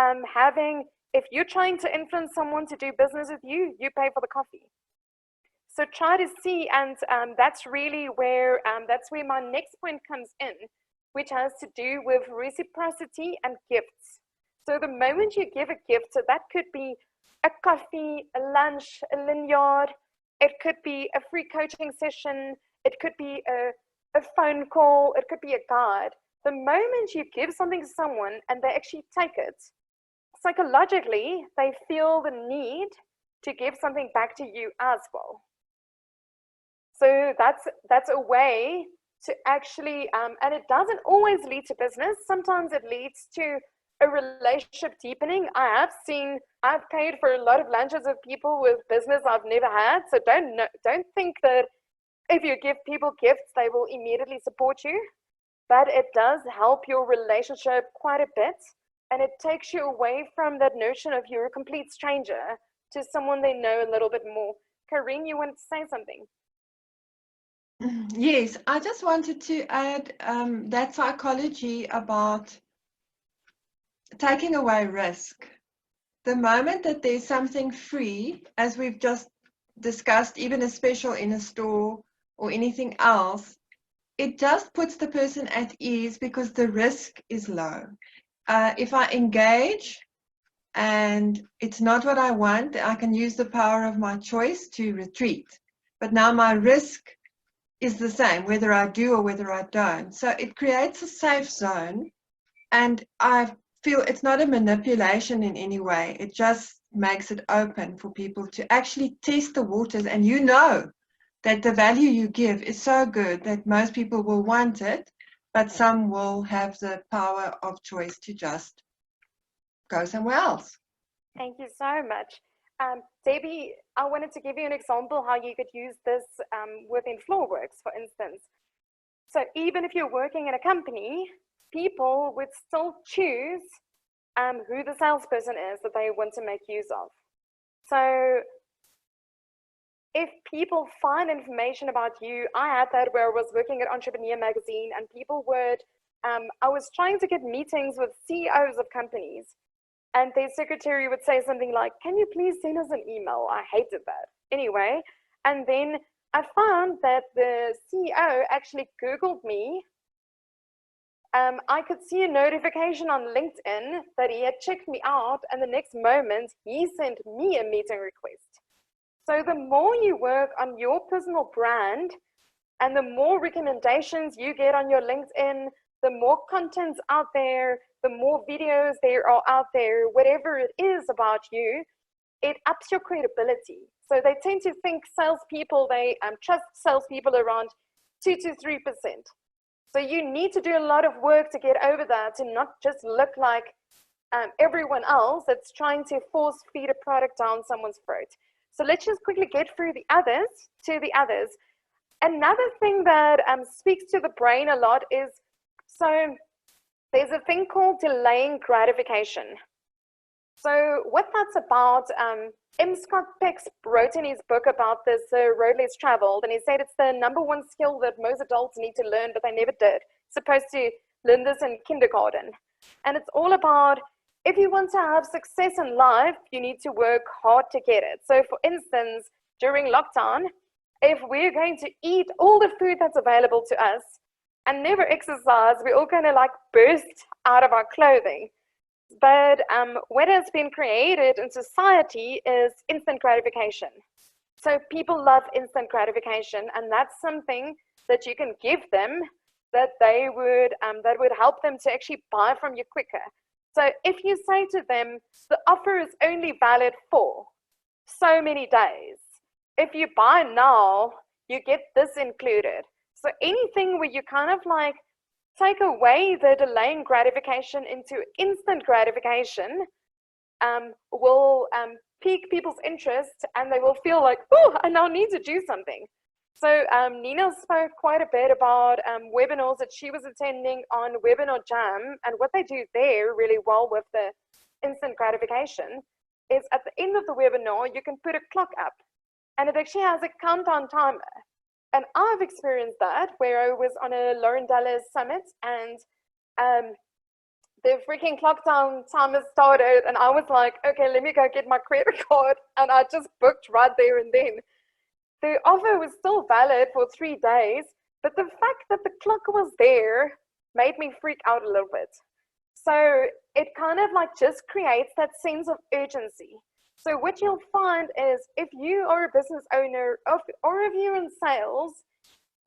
if you're trying to influence someone to do business with you, you pay for the coffee. So try to see, and that's really where my next point comes in, which has to do with reciprocity and gifts. So the moment you give a gift, so that could be a coffee, a lunch, a lanyard, it could be a free coaching session, it could be a phone call, it could be a guide. The moment you give something to someone and they actually take it, psychologically, they feel the need to give something back to you as well. So that's a way to actually, and it doesn't always lead to business. Sometimes it leads to a relationship deepening. I've paid for a lot of lunches with people with business I've never had. So don't think that if you give people gifts, they will immediately support you. But it does help your relationship quite a bit. And it takes you away from that notion of you're a complete stranger to someone they know a little bit more. Karine, you wanted to say something? Yes, I just wanted to add that psychology about taking away risk. The moment that there's something free, as we've just discussed, even a special in a store or anything else, it just puts the person at ease because the risk is low. If I engage and it's not what I want, I can use the power of my choice to retreat. But now my risk is the same, whether I do or whether I don't. So it creates a safe zone, and I feel it's not a manipulation in any way. It just makes it open for people to actually test the waters, and you know that the value you give is so good that most people will want it, but some will have the power of choice to just go somewhere else. Thank you so much. Debbie, I wanted to give you an example how you could use this within Floorworks, for instance. So even if you're working in a company, people would still choose who the salesperson is that they want to make use of. So if people find information about you, I had that where I was working at Entrepreneur Magazine, and people would, I was trying to get meetings with CEOs of companies, and their secretary would say something like, can you please send us an email? I hated that. Anyway, and then I found that the CEO actually Googled me I could see a notification on LinkedIn that he had checked me out, and the next moment he sent me a meeting request. So the more you work on your personal brand and the more recommendations you get on your LinkedIn, the more content's out there, the more videos there are out there, whatever it is about you, it ups your credibility. So they tend to think salespeople, they trust salespeople around 2 to 3%. So you need to do a lot of work to get over that, to not just look like everyone else that's trying to force feed a product down someone's throat. So let's just quickly get through the others. Another thing that speaks to the brain a lot is, so there's a thing called delaying gratification. So what that's about, M. Scott Peck wrote in his book about this, Road Less Traveled, and he said it's the #1 skill that most adults need to learn, but they never did. Supposed to learn this in kindergarten. And it's all about, if you want to have success in life, you need to work hard to get it. So for instance, during lockdown, if we're going to eat all the food that's available to us and never exercise, we're all going to like burst out of our clothing. But what has been created in society is instant gratification. So people love instant gratification, and that's something that you can give them that would help them to actually buy from you quicker. So if you say to them, the offer is only valid for so many days. If you buy now, you get this included. So anything where you kind of like take away the delaying gratification into instant gratification will pique people's interest, and they will feel like, oh, I now need to do something. So Nina spoke quite a bit about webinars that she was attending on Webinar Jam, and what they do there really well with the instant gratification is at the end of the webinar, you can put a clock up, and it actually has a countdown timer. And I've experienced that where I was on a Lauren Dallas summit, and the freaking clock down timer started, and I was like, okay, let me go get my credit card, and I just booked right there and then. The offer was still valid for 3 days, but the fact that the clock was there made me freak out a little bit. So it kind of like just creates that sense of urgency. So what you'll find is, if you are a business owner or if you're in sales,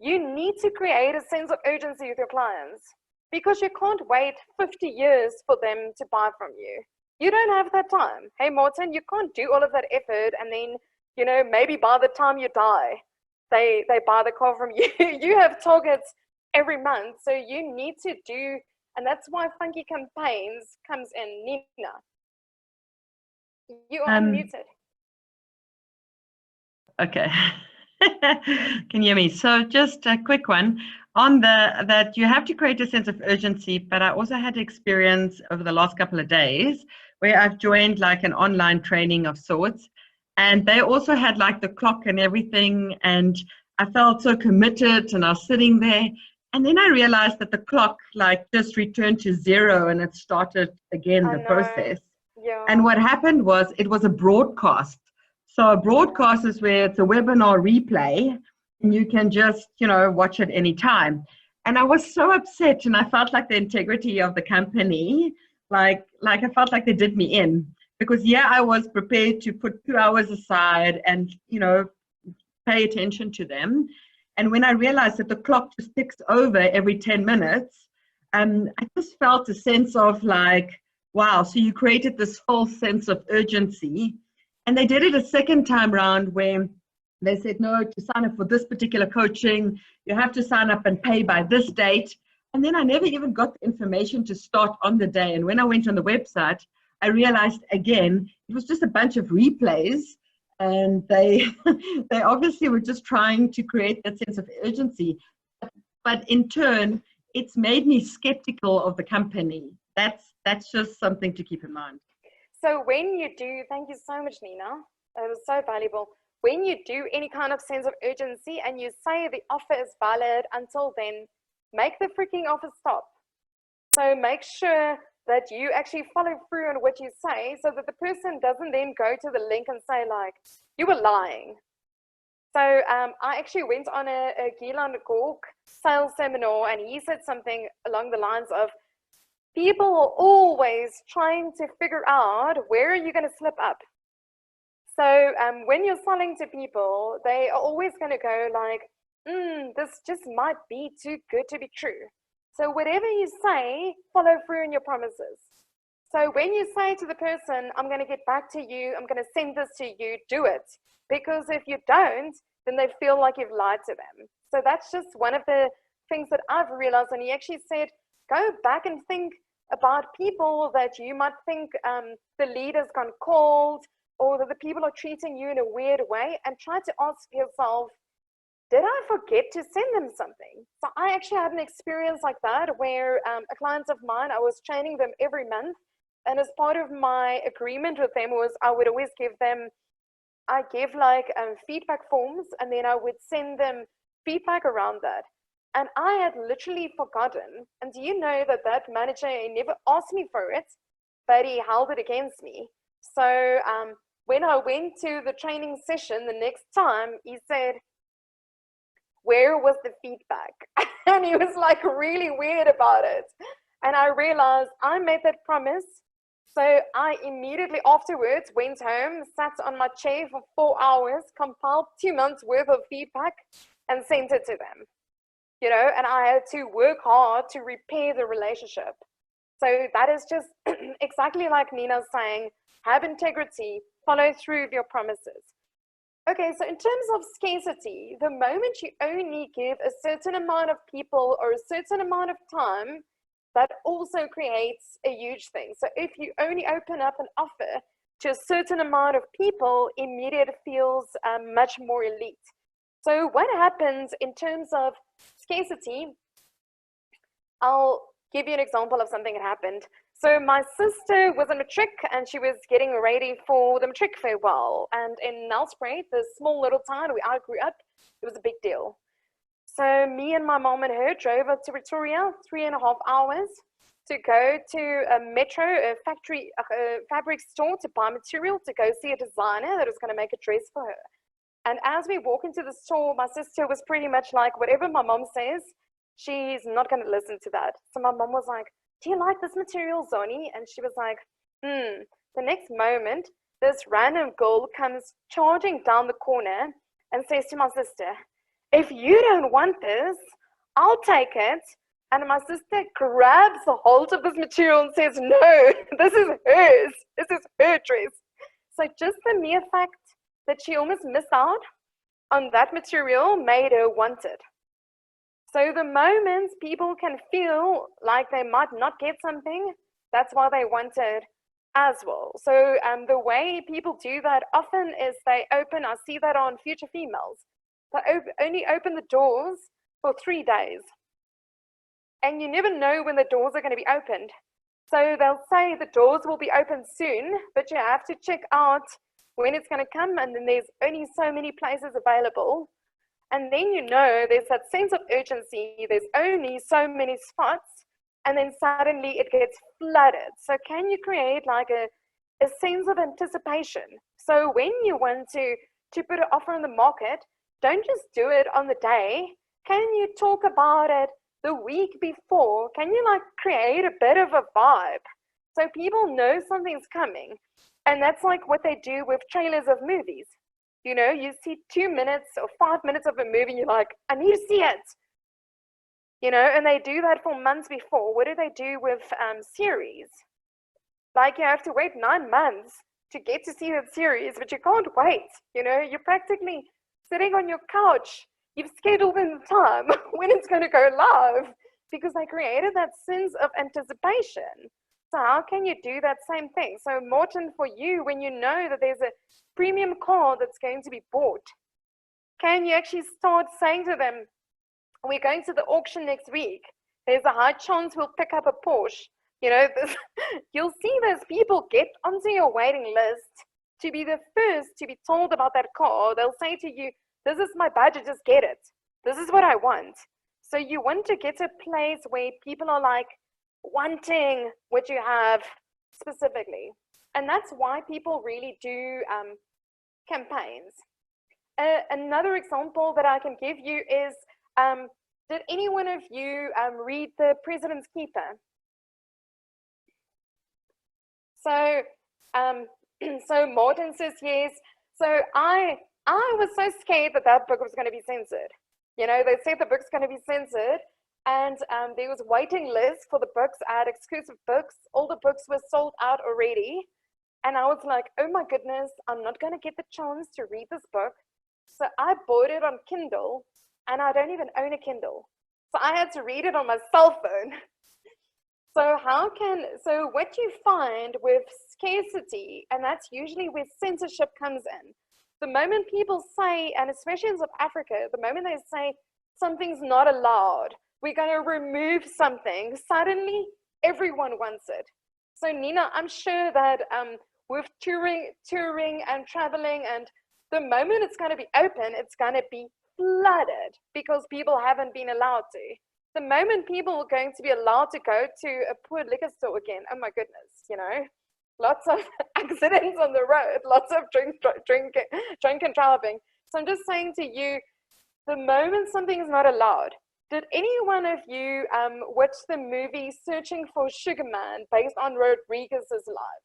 you need to create a sense of urgency with your clients, because you can't wait 50 years for them to buy from you. You don't have that time. Hey, Martin, you can't do all of that effort and then, you know, maybe by the time you die, they buy the car from you. You have targets every month, so you need to do, and that's why Funky Campaigns comes in. Nina, you are unmuted. Okay. Can you hear me? So just a quick one on that you have to create a sense of urgency, but I also had experience over the last couple of days where I've joined like an online training of sorts, and they also had like the clock and everything, and I felt so committed, and I was sitting there, and then I realized that the clock like just returned to 0 and it started again the process. Yeah. And what happened was, it was a broadcast. So a broadcast is where it's a webinar replay and you can just, you know, watch it anytime. And I was so upset, and I felt like the integrity of the company, like I felt like they did me in, because yeah, I was prepared to put 2 hours aside and, you know, pay attention to them. And when I realized that the clock just ticks over every 10 minutes, I just felt a sense of like, wow, so you created this false sense of urgency. And they did it a second time round where they said, no, to sign up for this particular coaching, you have to sign up and pay by this date. And then I never even got the information to start on the day. And when I went on the website, I realized again, it was just a bunch of replays. And they obviously were just trying to create that sense of urgency. But in turn, it's made me skeptical of the company. That's just something to keep in mind. So when you do, thank you so much, Nina. That was so valuable. When you do any kind of sense of urgency and you say the offer is valid until then, make the freaking offer stop. So make sure that you actually follow through on what you say, so that the person doesn't then go to the link and say like, you were lying. So I actually went on a Gielan Gork sales seminar, and he said something along the lines of, people are always trying to figure out where are you going to slip up. So when you're selling to people, they are always going to go like, this just might be too good to be true. So whatever you say, follow through on your promises. So when you say to the person, I'm going to get back to you, I'm going to send this to you, do it. Because if you don't, then they feel like you've lied to them. So that's just one of the things that I've realized. And he actually said, go back and think about people that you might think the leader's gone cold, or that the people are treating you in a weird way, and try to ask yourself, did I forget to send them something? So I actually had an experience like that where a client of mine, I was training them every month. And as part of my agreement with them was I would always give them, I give like feedback forms, and then I would send them feedback around that. And I had literally forgotten. And do you know that that manager, he never asked me for it, but he held it against me. So when I went to the training session the next time, he said, where was the feedback? And he was like really weird about it. And I realized I made that promise. So I immediately afterwards went home, sat on my chair for 4 hours, compiled 2 months worth of feedback and sent it to them. You know, and I had to work hard to repair the relationship. So that is just exactly like Nina's saying, have integrity, follow through with your promises. Okay, so in terms of scarcity, the moment you only give a certain amount of people or a certain amount of time, that also creates a huge thing. So if you only open up an offer to a certain amount of people, immediately feels much more elite. So what happens in terms of scarcity, I'll give you an example of something that happened. So my sister was in matric and she was getting ready for the matric farewell. And in Nelspruit, the small little town where I grew up, it was a big deal. So me and my mom and her drove up to Pretoria, 3.5 hours, to go to a metro, a factory, a fabric store to buy material, to go see a designer that was going to make a dress for her. And as we walk into the store, my sister was pretty much like, whatever my mom says, she's not going to listen to that. So my mom was like, do you like this material, Zoni? And she was like, The next moment, this random girl comes charging down the corner and says to my sister, if you don't want this, I'll take it. And my sister grabs a hold of this material and says, no, this is hers. This is her dress. So just the mere fact that she almost missed out on that material made her want it. So the moment people can feel like they might not get something, that's why they want it as well. So the way people do that often is they open, I see that on Future Females, they only open the doors for 3 days. And you never know when the doors are going to be opened. So they'll say the doors will be open soon, but you have to check out when it's going to come, and then there's only so many places available. And then you know there's that sense of urgency, there's only so many spots, and then suddenly it gets flooded. So can you create like a sense of anticipation? So when you want to put an offer on the market, don't just do it on the day. Can you talk about it the week before? Can you like create a bit of a vibe so people know something's coming? And that's like what they do with trailers of movies. You know, you see 2 minutes or 5 minutes of a movie and you're like, I need to see it. You know, and they do that for months before. What do they do with series? Like you have to wait 9 months to get to see that series, but you can't wait. You know, you're practically sitting on your couch. You've scheduled in the time when it's going to go live because they created that sense of anticipation. So how can you do that same thing? So Morten, for you, when you know that there's a premium car that's going to be bought, can you actually start saying to them, we're going to the auction next week. There's a high chance we'll pick up a Porsche. You know, you'll see those people get onto your waiting list to be the first to be told about that car. They'll say to you, this is my budget, just get it. This is what I want. So you want to get to a place where people are like wanting what you have specifically. And that's why people really do campaigns. Another example that I can give you is, did any one of you read The President's Keeper? So, so Martin says yes. So I was so scared that that book was going to be censored. You know, they said the book's going to be censored, and there was waiting lists for the books. I had exclusive books. All the books were sold out already. And I was like, oh my goodness, I'm not going to get the chance to read this book. So I bought it on Kindle, and I don't even own a Kindle. So I had to read it on my cell phone. So what you find with scarcity, and that's usually where censorship comes in. The moment people say, and especially in South Africa, the moment they say something's not allowed, we're going to remove something, suddenly everyone wants it. So Nina, I'm sure that with touring and traveling, and the moment it's going to be open, it's going to be flooded because people haven't been allowed to. The moment people are going to be allowed to go to a poor liquor store again, oh my goodness, you know, lots of accidents on the road, lots of drunk and driving. So I'm just saying to you, the moment something is not allowed, did any one of you watch the movie Searching for Sugar Man based on Rodriguez's life?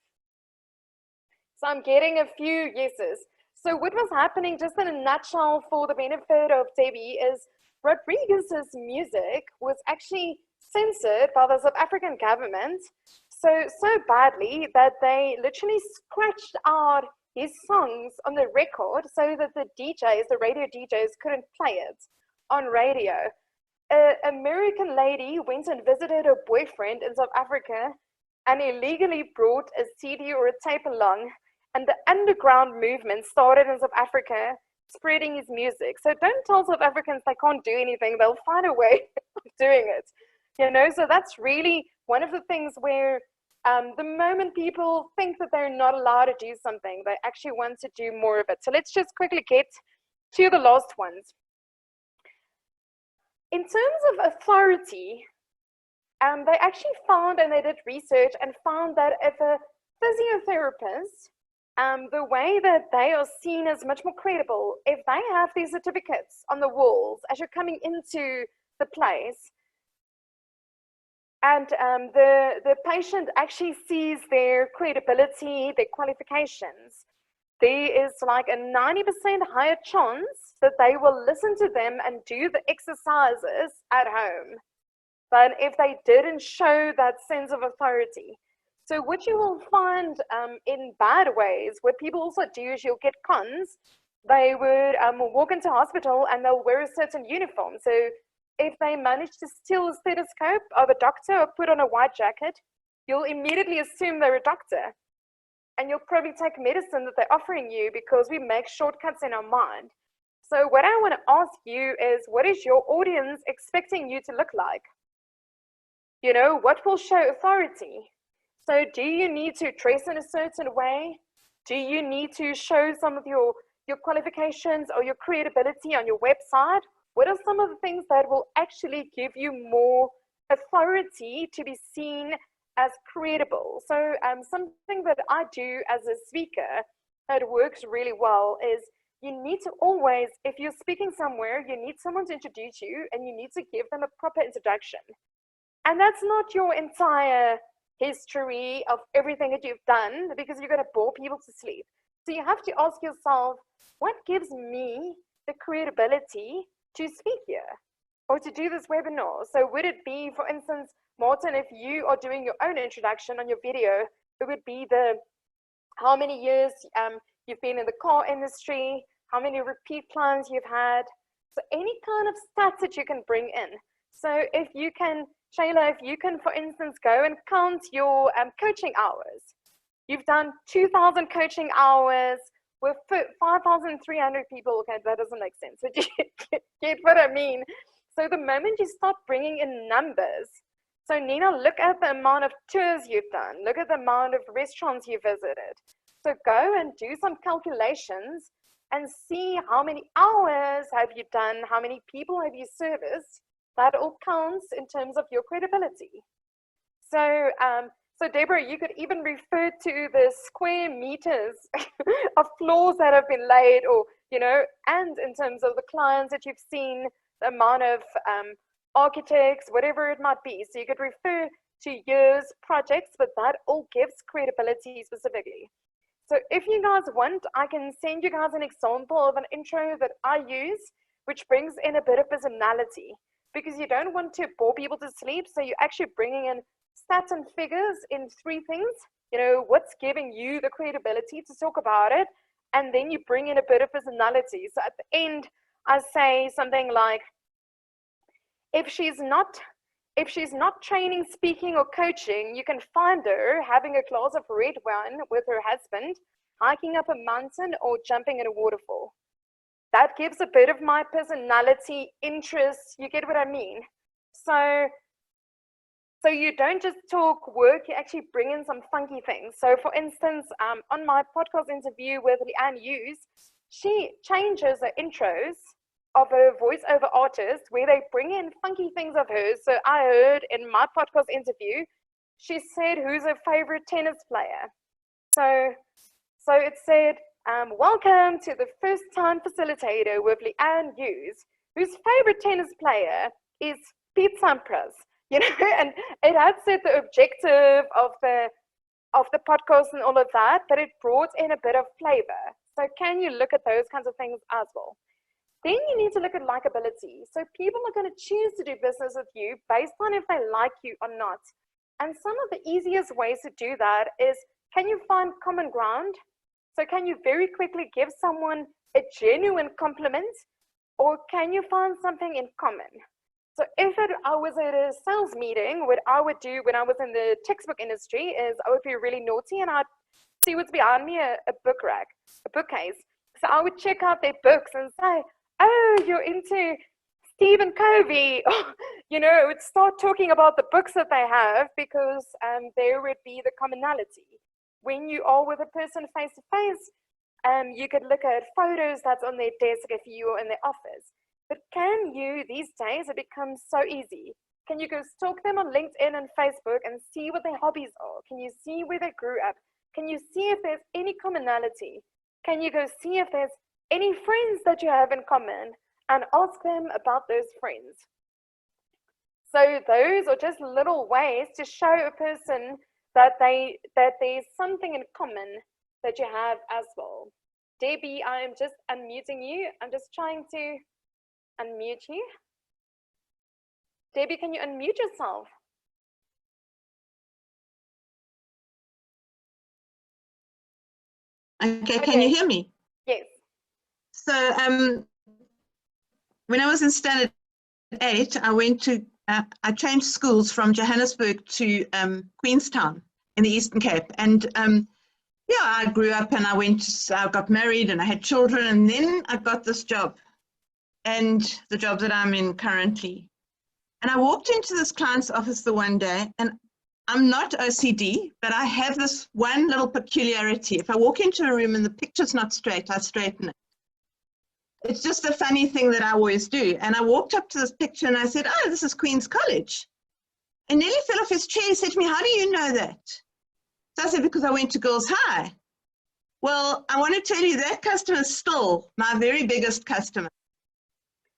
So I'm getting a few yeses. So what was happening, just in a nutshell for the benefit of Debbie, is Rodriguez's music was actually censored by the South African government so badly that they literally scratched out his songs on the record so that the radio DJs couldn't play it on radio. An American lady went and visited her boyfriend in South Africa and illegally brought a CD or a tape along, and the underground movement started in South Africa, spreading his music. So don't tell South Africans they can't do anything. They'll find a way of doing it. You know, so that's really one of the things where the moment people think that they're not allowed to do something, they actually want to do more of it. So let's just quickly get to the last ones. In terms of authority, they actually found, and they did research and found that if a physiotherapist, the way that they are seen as much more credible, if they have these certificates on the walls as you're coming into the place, and the patient actually sees their credibility, their qualifications, there is like a 90% higher chance that they will listen to them and do the exercises at home than if they didn't show that sense of authority. So what you will find in bad ways, what people also do is you'll get cons. They would walk into hospital and they'll wear a certain uniform. So if they manage to steal a stethoscope of a doctor or put on a white jacket, you'll immediately assume they're a doctor. And you'll probably take medicine that they're offering you because we make shortcuts in our mind. So what I want to ask you is, what is your audience expecting you to look like? You know, what will show authority? So do you need to dress in a certain way? Do you need to show some of your qualifications or your credibility on your website? What are some of the things that will actually give you more authority to be seen as credible? So something that I do as a speaker that works really well is you need to always, if you're speaking somewhere, you need someone to introduce you and you need to give them a proper introduction. And that's not your entire history of everything that you've done, because you're going to bore people to sleep. So you have to ask yourself, what gives me the credibility to speak here or to do this webinar? So would it be, for instance, Martin, if you are doing your own introduction on your video, it would be the how many years you've been in the car industry, how many repeat clients you've had. So any kind of stats that you can bring in. So if you can, Shayla, if you can, for instance, go and count your coaching hours. You've done 2,000 coaching hours with 5,300 people. Okay, that doesn't make sense. But you get what I mean. So the moment you start bringing in numbers, so Nina, look at the amount of tours you've done. Look at the amount of restaurants you visited. So go and do some calculations and see how many hours have you done, how many people have you serviced. That all counts in terms of your credibility. So, so Deborah, you could even refer to the square meters of floors that have been laid, or you know, and in terms of the clients that you've seen, the amount of architects, whatever it might be. So you could refer to years, projects, but that all gives credibility specifically. So if you guys want, I can send you guys an example of an intro that I use, which brings in a bit of personality, because you don't want to bore people to sleep. So you're actually bringing in stats and figures in 3 things. You know, what's giving you the credibility to talk about it, and then you bring in a bit of personality. So at the end, I say something like, if she's not training, speaking, or coaching, you can find her having a glass of red wine with her husband, hiking up a mountain, or jumping in a waterfall. That gives a bit of my personality, interest. You get what I mean? So you don't just talk work, you actually bring in some funky things. So for instance, on my podcast interview with Leanne Hughes, she changes the intros of her voiceover artist where they bring in funky things of hers. So I heard in my podcast interview, she said, who's her favorite tennis player? So it said, welcome to the first time facilitator with Leanne Hughes, whose favorite tennis player is Pete Sampras. You know, and it had said the objective of the podcast and all of that, but it brought in a bit of flavor. So can you look at those kinds of things as well? Then you need to look at likability. So people are going to choose to do business with you based on if they like you or not. And some of the easiest ways to do that is, can you find common ground? So can you very quickly give someone a genuine compliment, or can you find something in common? So if I was at a sales meeting, what I would do when I was in the textbook industry is I would be really naughty and I'd see what's behind me, a book rack, a bookcase. So I would check out their books and say, oh, you're into Stephen Covey. You know, I would start talking about the books that they have, because there would be the commonality. When you are with a person face to face, you could look at photos that's on their desk if you're in their office. But can you, these days, it becomes so easy. Can you go stalk them on LinkedIn and Facebook and see what their hobbies are? Can you see where they grew up? Can you see if there's any commonality? Can you go see if there's any friends that you have in common and ask them about those friends? So those are just little ways to show a person that there's something in common that you have as well. Debbie, I am just unmuting you. I'm just trying to unmute you. Debbie, can you unmute yourself? Okay, can you hear me? Yes. So when I was in standard 8, I went to, I changed schools from Johannesburg to Queenstown in the Eastern Cape. And yeah, I grew up and I got married and I had children, and then I got this job, and the job that I'm in currently. And I walked into this client's office the one day, and I'm not OCD, but I have this one little peculiarity. If I walk into a room and the picture's not straight, I straighten it. It's just a funny thing that I always do. And I walked up to this picture and I said, oh, this is Queen's College. And nearly fell off his chair. He said to me, how do you know that? So I said, because I went to Girls High. Well, I want to tell you that customer is still my very biggest customer.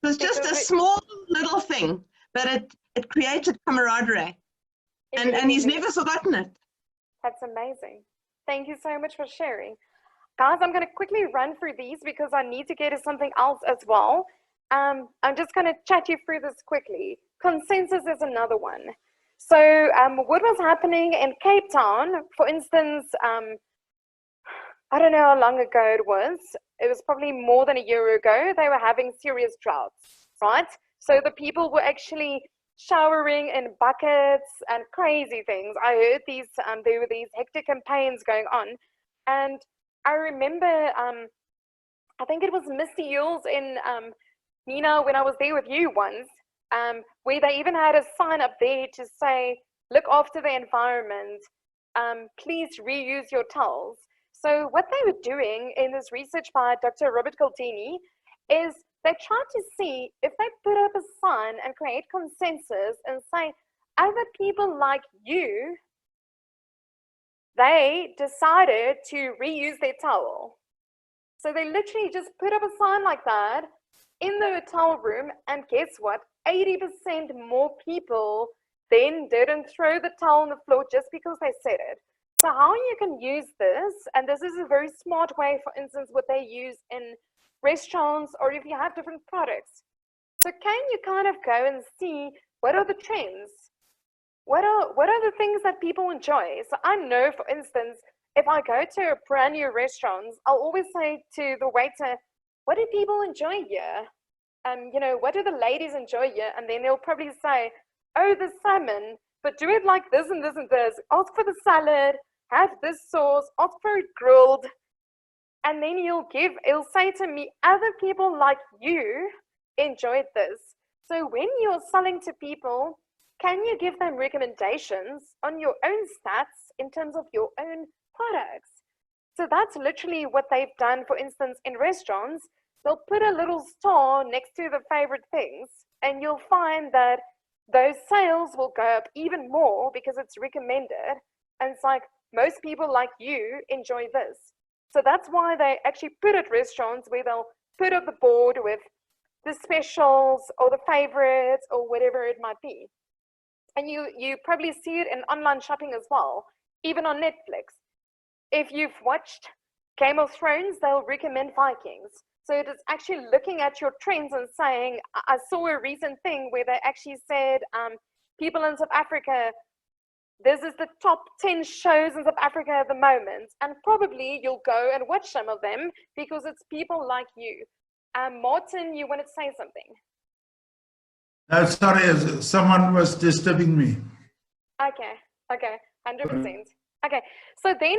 It was just a small little thing, but it created camaraderie. And he's never forgotten it. That's amazing. Thank you so much for sharing. Guys, I'm going to quickly run through these because I need to get to something else as well. I'm just going to chat you through this quickly. Consensus is another one. So what was happening in Cape Town, for instance, I don't know how long ago it was. It was probably more than a year ago. They were having serious droughts, right? So the people were actually showering in buckets and crazy things. I heard these, there were these hectic campaigns going on. And I remember, I think it was Misty Yules in Nina when I was there with you once, where they even had a sign up there to say, look after the environment, please reuse your towels. So what they were doing in this research by Dr. Robert Caldini is they tried to see if they put up a sign and create consensus and say, other people like you, they decided to reuse their towel. So they literally just put up a sign like that in the hotel room, and guess what? 80% more people then didn't throw the towel on the floor just because they said it. So how you can use this, and this is a very smart way, for instance, what they use in restaurants or if you have different products. So can you kind of go and see what are the trends? What are the things that people enjoy? So I know, for instance, if I go to a brand new restaurant, I'll always say to the waiter, what do people enjoy here? You know, what do the ladies enjoy here? And then they'll probably say, oh, the salmon, but do it like this and this and this. Ask for the salad, have this sauce, ask for it grilled. And then he'll say to me, other people like you enjoyed this. So when you're selling to people, can you give them recommendations on your own stats in terms of your own products? So that's literally what they've done, for instance, in restaurants. They'll put a little star next to the favorite things, and you'll find that those sales will go up even more because it's recommended. And it's like, most people like you enjoy this. So that's why they actually put at restaurants where they'll put up the board with the specials or the favorites or whatever it might be. And you probably see it in online shopping as well, even on Netflix. If you've watched Game of Thrones, they'll recommend Vikings. So it is actually looking at your trends and saying, I saw a recent thing where they actually said, people in South Africa, this is the top 10 shows in South Africa at the moment. And probably you'll go and watch some of them because it's people like you. Martin, you wanted to say something? No, sorry, someone was disturbing me. Okay, 100%. Okay, so then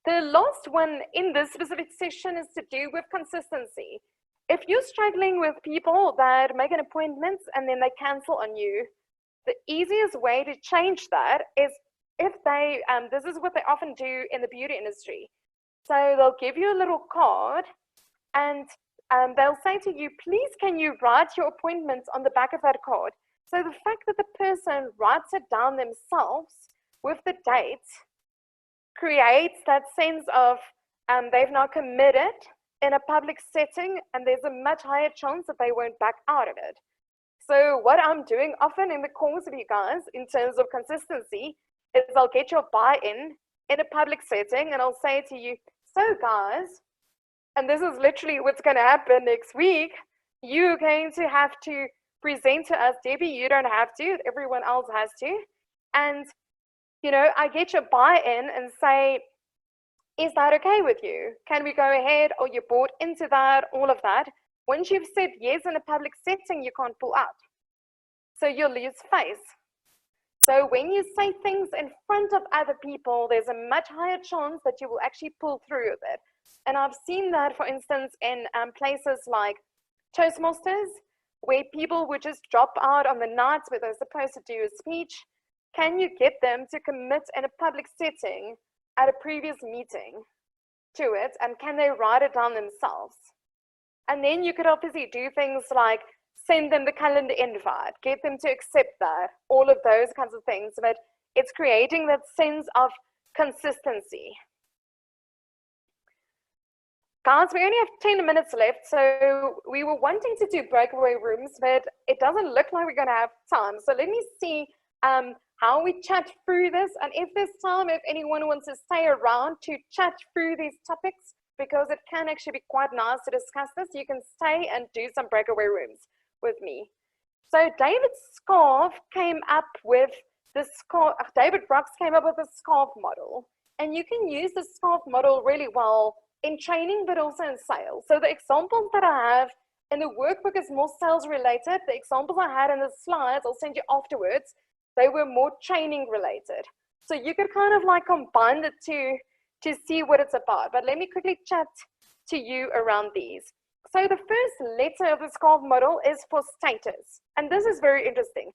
the last one in this specific session is to do with consistency. If you're struggling with people that make an appointment and then they cancel on you, the easiest way to change that is if they, this is what they often do in the beauty industry. So they'll give you a little card and they'll say to you, please can you write your appointments on the back of that card? So the fact that the person writes it down themselves with the date creates that sense of they've now committed in a public setting, and there's a much higher chance that they won't back out of it. So what I'm doing often in the course with you guys in terms of consistency is I'll get your buy-in in a public setting and I'll say to you, so guys, and this is literally what's going to happen next week, you're going to have to present to us. Debbie, you don't have to, everyone else has to. And you know, I get your buy-in and say, is that okay with you? Can we go ahead? Or you bought into that, all of that. Once you've said yes in a public setting, you can't pull out. So you'll lose face. So when you say things in front of other people, there's a much higher chance that you will actually pull through with it. And I've seen that, for instance, in places like Toastmasters, where people would just drop out on the nights where they're supposed to do a speech. Can you get them to commit in a public setting at a previous meeting to it? And can they write it down themselves? And then you could obviously do things like send them the calendar invite, get them to accept that, all of those kinds of things. But it's creating that sense of consistency. Guys, we only have 10 minutes left, so we were wanting to do breakaway rooms, but it doesn't look like we're going to have time. So let me see how we chat through this, and if there's time, if anyone wants to stay around to chat through these topics, because it can actually be quite nice to discuss this, you can stay and do some breakaway rooms with me. So David Scarf came up with the scarf, David Brooks came up with the scarf model, and you can use the scarf model really well in training, but also in sales. So the examples that I have in the workbook is more sales related. The examples I had in the slides, I'll send you afterwards, they were more training related. So you could kind of like combine the two to see what it's about. But let me quickly chat to you around these. So the first letter of the SCARF model is for status. And this is very interesting.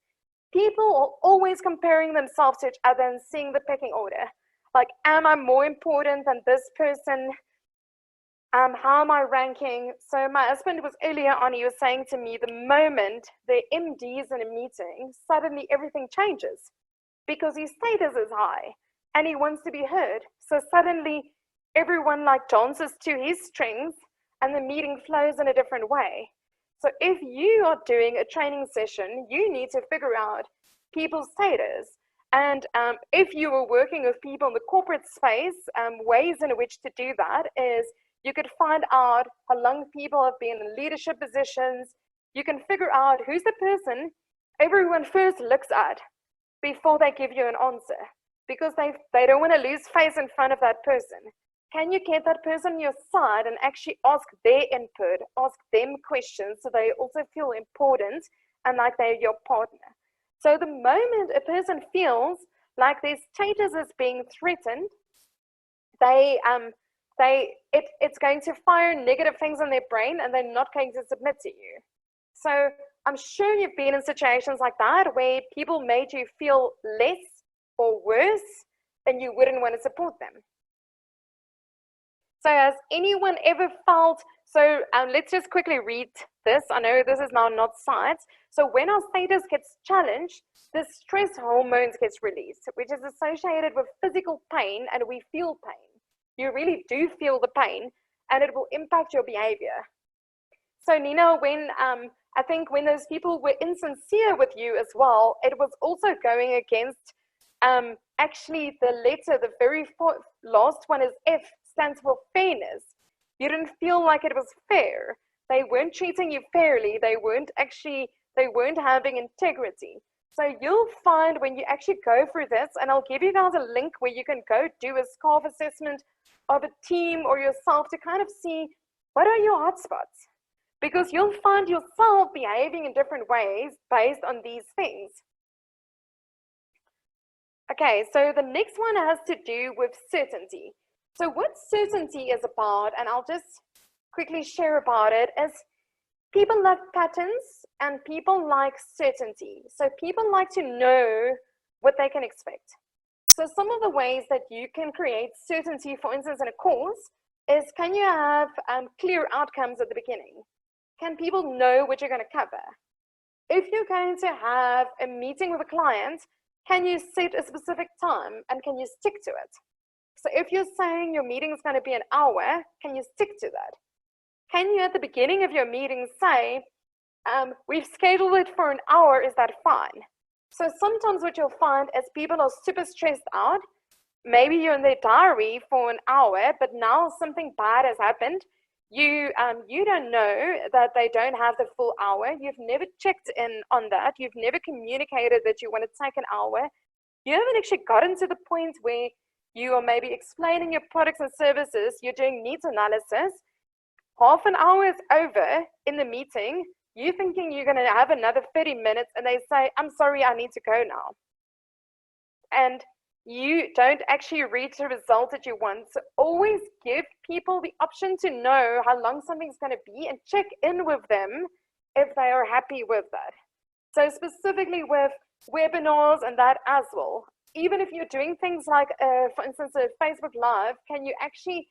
People are always comparing themselves to each other and seeing the pecking order. Like, am I more important than this person? How am I ranking? So my husband was earlier on, he was saying to me, the moment the MD is in a meeting, suddenly everything changes because his status is high and he wants to be heard. So suddenly everyone like dances to his strings and the meeting flows in a different way. So if you are doing a training session, you need to figure out people's status. And if you were working with people in the corporate space, ways in which to do that is you could find out how long people have been in leadership positions. You can figure out who's the person everyone first looks at before they give you an answer, because they don't want to lose face in front of that person. Can you get that person on your side and actually ask their input, ask them questions so they also feel important and like they're your partner? So the moment a person feels like their status is being threatened, it's going to fire negative things in their brain and they're not going to submit to you. So I'm sure you've been in situations like that where people made you feel less or worse and you wouldn't want to support them. So has anyone ever felt, so let's just quickly read this. I know this is now not science. So when our status gets challenged, the stress hormones gets released, which is associated with physical pain, and we feel pain. You really do feel the pain, and it will impact your behavior. So Nina, when I think when those people were insincere with you as well, it was also going against actually the letter, the very last one is F, stands for fairness. You didn't feel like it was fair. They weren't treating you fairly. They weren't having integrity. So you'll find when you actually go through this, and I'll give you guys a link where you can go do a SCARF assessment of a team or yourself to kind of see what are your hotspots. Because you'll find yourself behaving in different ways based on these things. Okay, so the next one has to do with certainty. So what certainty is about, and I'll just quickly share about it, is people love patterns and people like certainty. So people like to know what they can expect. So some of the ways that you can create certainty, for instance, in a course, is can you have clear outcomes at the beginning? Can people know what you're going to cover? If you're going to have a meeting with a client, can you set a specific time and can you stick to it? So if you're saying your meeting is going to be an hour, can you stick to that? Can you at the beginning of your meeting say, we've scheduled it for an hour, is that fine? So sometimes what you'll find is people are super stressed out. Maybe you're in their diary for an hour, but now something bad has happened. You don't know that they don't have the full hour. You've never checked in on that. You've never communicated that you want to take an hour. You haven't actually gotten to the point where you are maybe explaining your products and services. You're doing needs analysis. Half an hour is over in the meeting. You're thinking you're going to have another 30 minutes and they say, I'm sorry, I need to go now. And you don't actually reach the result that you want. So always give people the option to know how long something's going to be and check in with them if they are happy with that. So specifically with webinars and that as well, even if you're doing things like, for instance, a Facebook Live, can you actually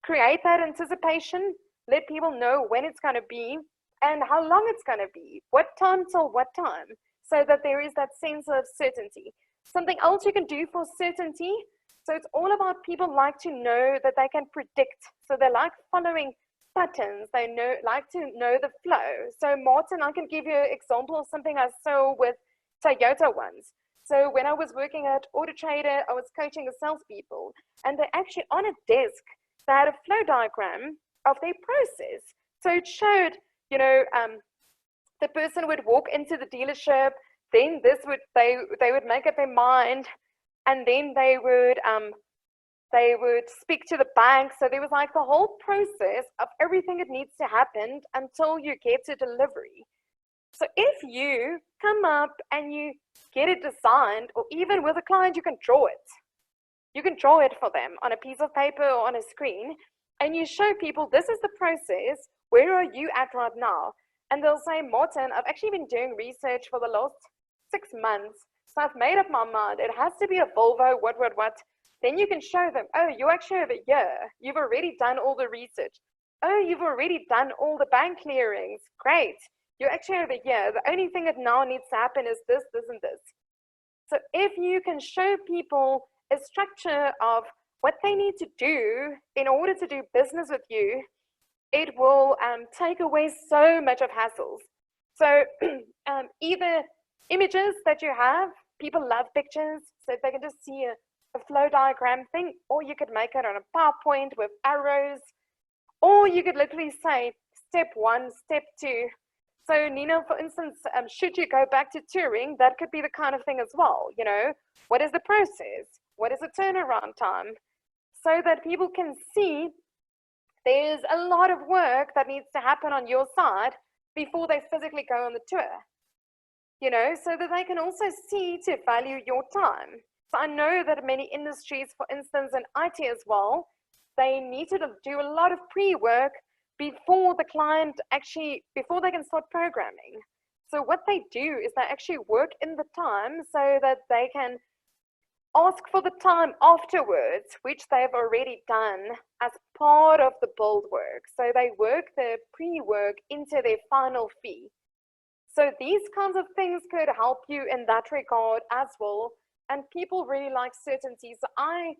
create that anticipation, let people know when it's going to be and how long it's going to be, what time till what time, so that there is that sense of certainty. Something else you can do for certainty, so it's all about people like to know that they can predict. So they like following patterns. They like to know the flow. So Martin, I can give you an example of something I saw with Toyota once. So when I was working at Auto Trader, I was coaching the salespeople, and they actually on a desk, they had a flow diagram of their process. So it showed, you know, the person would walk into the dealership, then they would make up their mind, and then they would speak to the bank. So there was like the whole process of everything that needs to happen until you get to delivery. So if you come up and you get it designed, or even with a client, you can draw it. You can draw it for them on a piece of paper or on a screen, and you show people, this is the process, where are you at right now? And they'll say, Martin, I've actually been doing research for the last 6 months, so I've made up my mind. It has to be a Volvo, what. Then you can show them, oh, you actually have a year. You've already done all the research. Oh, you've already done all the bank clearings. Great. You actually have a year. The only thing that now needs to happen is this, this, and this. So if you can show people a structure of what they need to do in order to do business with you, it will take away so much of hassles. So either images that you have, people love pictures, so they can just see a flow diagram thing, or you could make it on a PowerPoint with arrows, or you could literally say step 1, step 2. So Nina, for instance, should you go back to touring, that could be the kind of thing as well. You know, what is the process? What is the turnaround time? So that people can see there's a lot of work that needs to happen on your side before they physically go on the tour. You know, so that they can also see to value your time. So I know that many industries, for instance, in IT as well, they need to do a lot of pre-work before the client actually, before they can start programming. So what they do is they actually work in the time so that they can ask for the time afterwards, which they've already done as part of the build work. So they work the pre-work into their final fee. So these kinds of things could help you in that regard as well. And people really like certainty. So I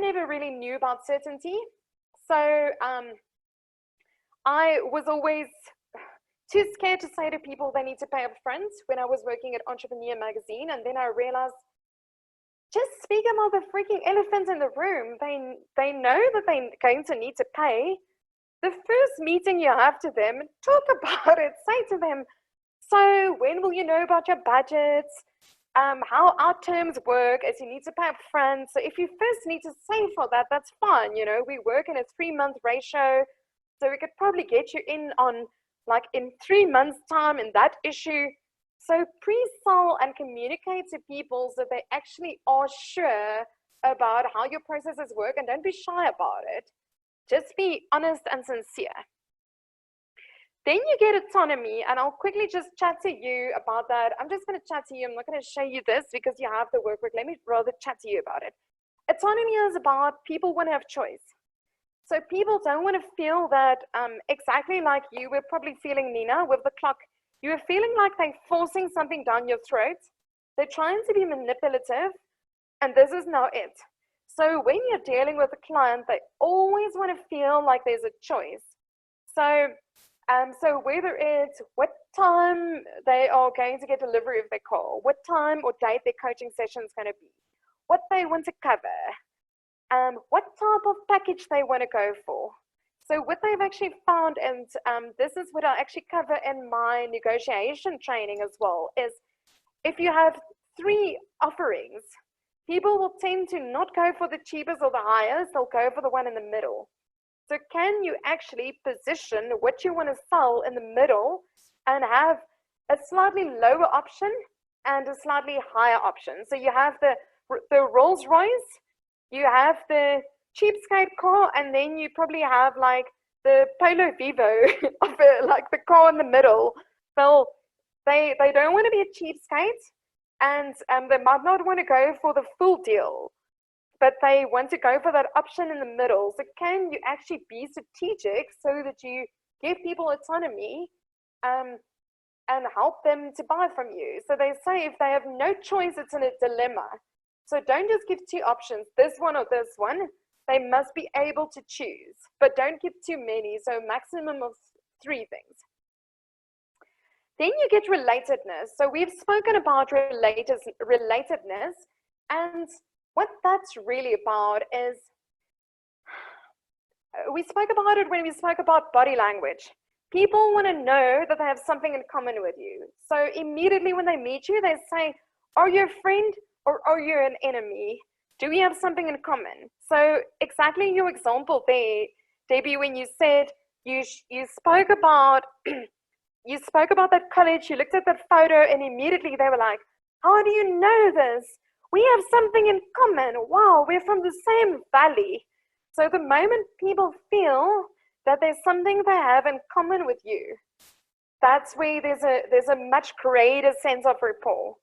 never really knew about certainty. So I was always too scared to say to people they need to pay up front when I was working at Entrepreneur Magazine. And then I realized, just speak about the freaking elephant in the room. They know that they're going to need to pay. The first meeting you have to them, talk about it, say to them, so when will you know about your budgets? How our terms work as you need to pay up front. So if you first need to save for that, that's fine. You know, we work in a 3-month ratio. So we could probably get you in on like in 3 months time in that issue. So pre-sell and communicate to people so they actually are sure about how your processes work, and don't be shy about it. Just be honest and sincere. Then you get autonomy, and I'll quickly just chat to you about that. I'm just going to chat to you. I'm not going to show you this because you have the workbook. Let me rather chat to you about it. Autonomy is about people want to have choice. So people don't want to feel that exactly like you were probably feeling, Nina, with the clock. You were feeling like they're forcing something down your throat. They're trying to be manipulative, and this is now it. So when you're dealing with a client, they always want to feel like there's a choice. So whether it's what time they are going to get delivery of their car, what time or date their coaching session is going to be, what they want to cover, what type of package they want to go for. So what they've actually found, and this is what I actually cover in my negotiation training as well, is if you have 3 offerings, people will tend to not go for the cheapest or the highest, they'll go for the one in the middle. So can you actually position what you want to sell in the middle and have a slightly lower option and a slightly higher option? So you have the Rolls Royce, you have the cheapskate car, and then you probably have like the Polo Vivo of like the car in the middle. They don't want to be a cheapskate, and they might not want to go for the full deal, but they want to go for that option in the middle. So can you actually be strategic so that you give people autonomy and help them to buy from you? So they say if they have no choice, it's in a dilemma. So don't just give 2 options, this one or this one. They must be able to choose, but don't give too many. So maximum of 3 things. Then you get relatedness. So we've spoken about relatedness, and what that's really about is, we spoke about it when we spoke about body language. People want to know that they have something in common with you. So immediately when they meet you, they say, are you a friend or are you an enemy? Do we have something in common? So exactly your example there, Debbie, when you said you spoke about you spoke about that college, you looked at that photo, and immediately they were like, how do you know this? We have something in common. Wow, we're from the same valley. So the moment people feel that there's something they have in common with you, that's where there's a much greater sense of rapport.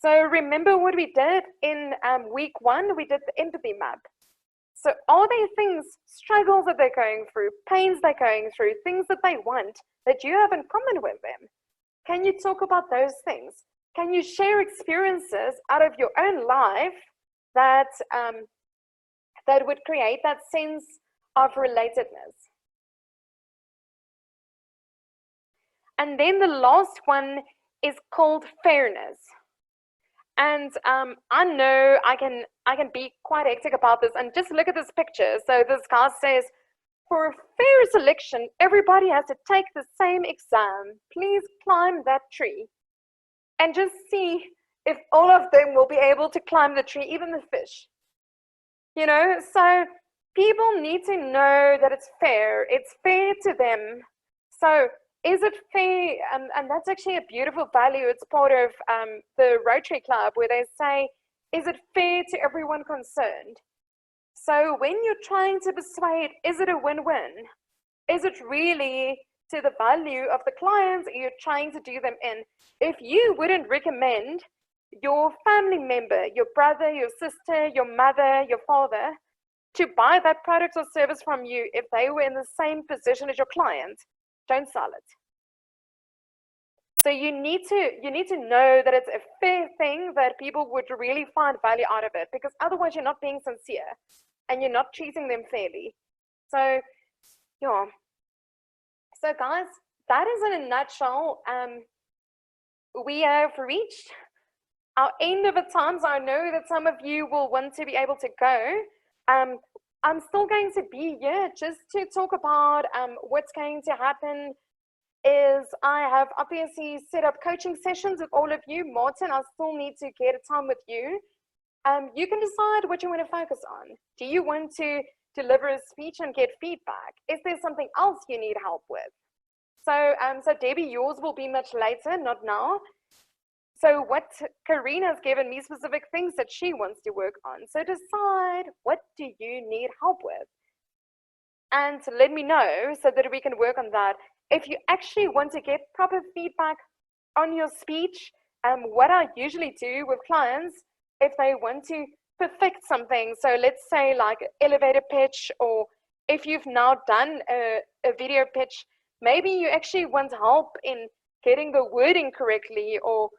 So remember what we did in week 1, we did the empathy map. So are there things, struggles that they're going through, pains they're going through, things that they want that you have in common with them? Can you talk about those things? Can you share experiences out of your own life that, that would create that sense of relatedness? And then the last one is called fairness. And I know I can be quite hectic about this. And just look at this picture. So this guy says, for a fair selection, everybody has to take the same exam. Please climb that tree. And just see if all of them will be able to climb the tree, even the fish. You know, so people need to know that it's fair. It's fair to them. So is it fair? And that's actually a beautiful value. It's part of the Rotary Club, where they say, is it fair to everyone concerned? So when you're trying to persuade, is it a win-win? Is it really to the value of the clients you're trying to do them in? If you wouldn't recommend your family member, your brother, your sister, your mother, your father, to buy that product or service from you if they were in the same position as your client, don't sell it. So you need to know that it's a fair thing, that people would really find value out of it, because otherwise you're not being sincere and you're not treating them fairly. So yeah. So guys, that is in a nutshell. We have reached our end of the time, so I know that some of you will want to be able to go. I'm still going to be here just to talk about what's going to happen. Is I have obviously set up coaching sessions with all of you. Martin, I still need to get a time with you. You can decide what you want to focus on. Do you want to deliver a speech and get feedback? Is there something else you need help with? So, so Debbie, yours will be much later, not now. So what Karina's given me specific things that she wants to work on. So decide, what do you need help with? And let me know so that we can work on that. If you actually want to get proper feedback on your speech, what I usually do with clients, if they want to perfect something, so let's say like elevator pitch, or if you've now done a video pitch, maybe you actually want help in getting the wording correctly, or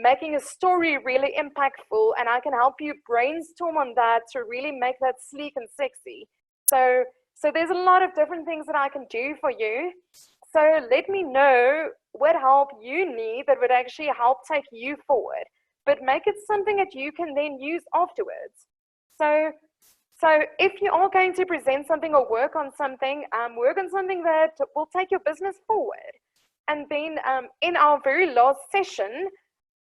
making a story really impactful, and I can help you brainstorm on that to really make that sleek and sexy. So there's a lot of different things that I can do for you. So let me know what help you need that would actually help take you forward, but make it something that you can then use afterwards. So if you are going to present something or work on something that will take your business forward. And then in our very last session,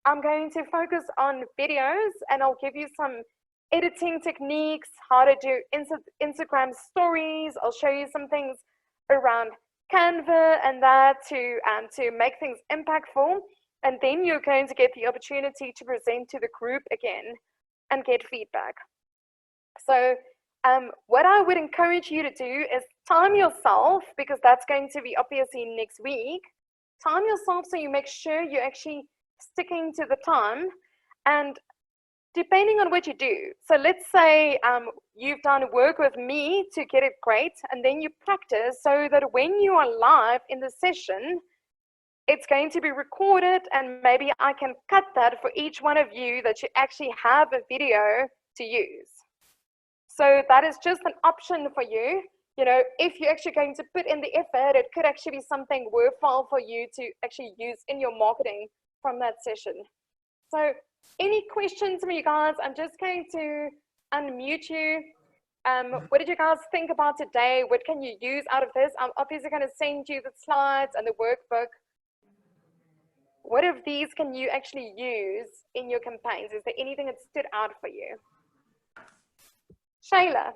I'm going to focus on videos, and I'll give you some editing techniques, how to do Instagram stories. I'll show you some things around Canva and that to make things impactful. And then you're going to get the opportunity to present to the group again and get feedback. So what I would encourage you to do is time yourself, because that's going to be obviously next week. Time yourself so you make sure you're actually sticking to the time, and depending on what you do. So let's say you've done work with me to get it great, and then you practice so that when you are live in the session, it's going to be recorded, and maybe I can cut that for each one of you that you actually have a video to use. So that is just an option for you. You know, if you're actually going to put in the effort, it could actually be something worthwhile for you to actually use in your marketing from that session. So any questions from you guys? I'm just going to unmute you. What did you guys think about today? What can you use out of this? I'm obviously going to send you the slides and the workbook. What of these can you actually use in your campaigns? Is there anything that stood out for you? Shayla.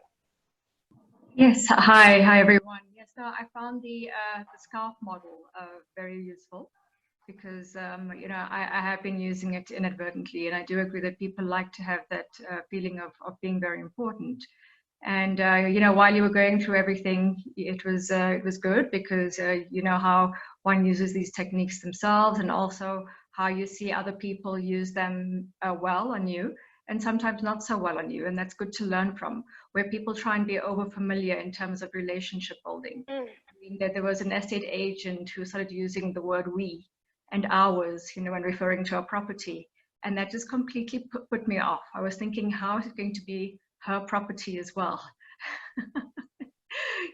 Yes, hi everyone. Yes, so I found the scarf model very useful, because you know, I have been using it inadvertently, and I do agree that people like to have that feeling of being very important. And you know, while you were going through everything, it was good, because you know how one uses these techniques themselves, and also how you see other people use them well on you, and sometimes not so well on you, and that's good to learn from. Where people try and be over familiar in terms of relationship building. I mean, there was an estate agent who started using the word we and ours, you know, when referring to a property, and that just completely put me off. I was thinking, how is it going to be her property as well?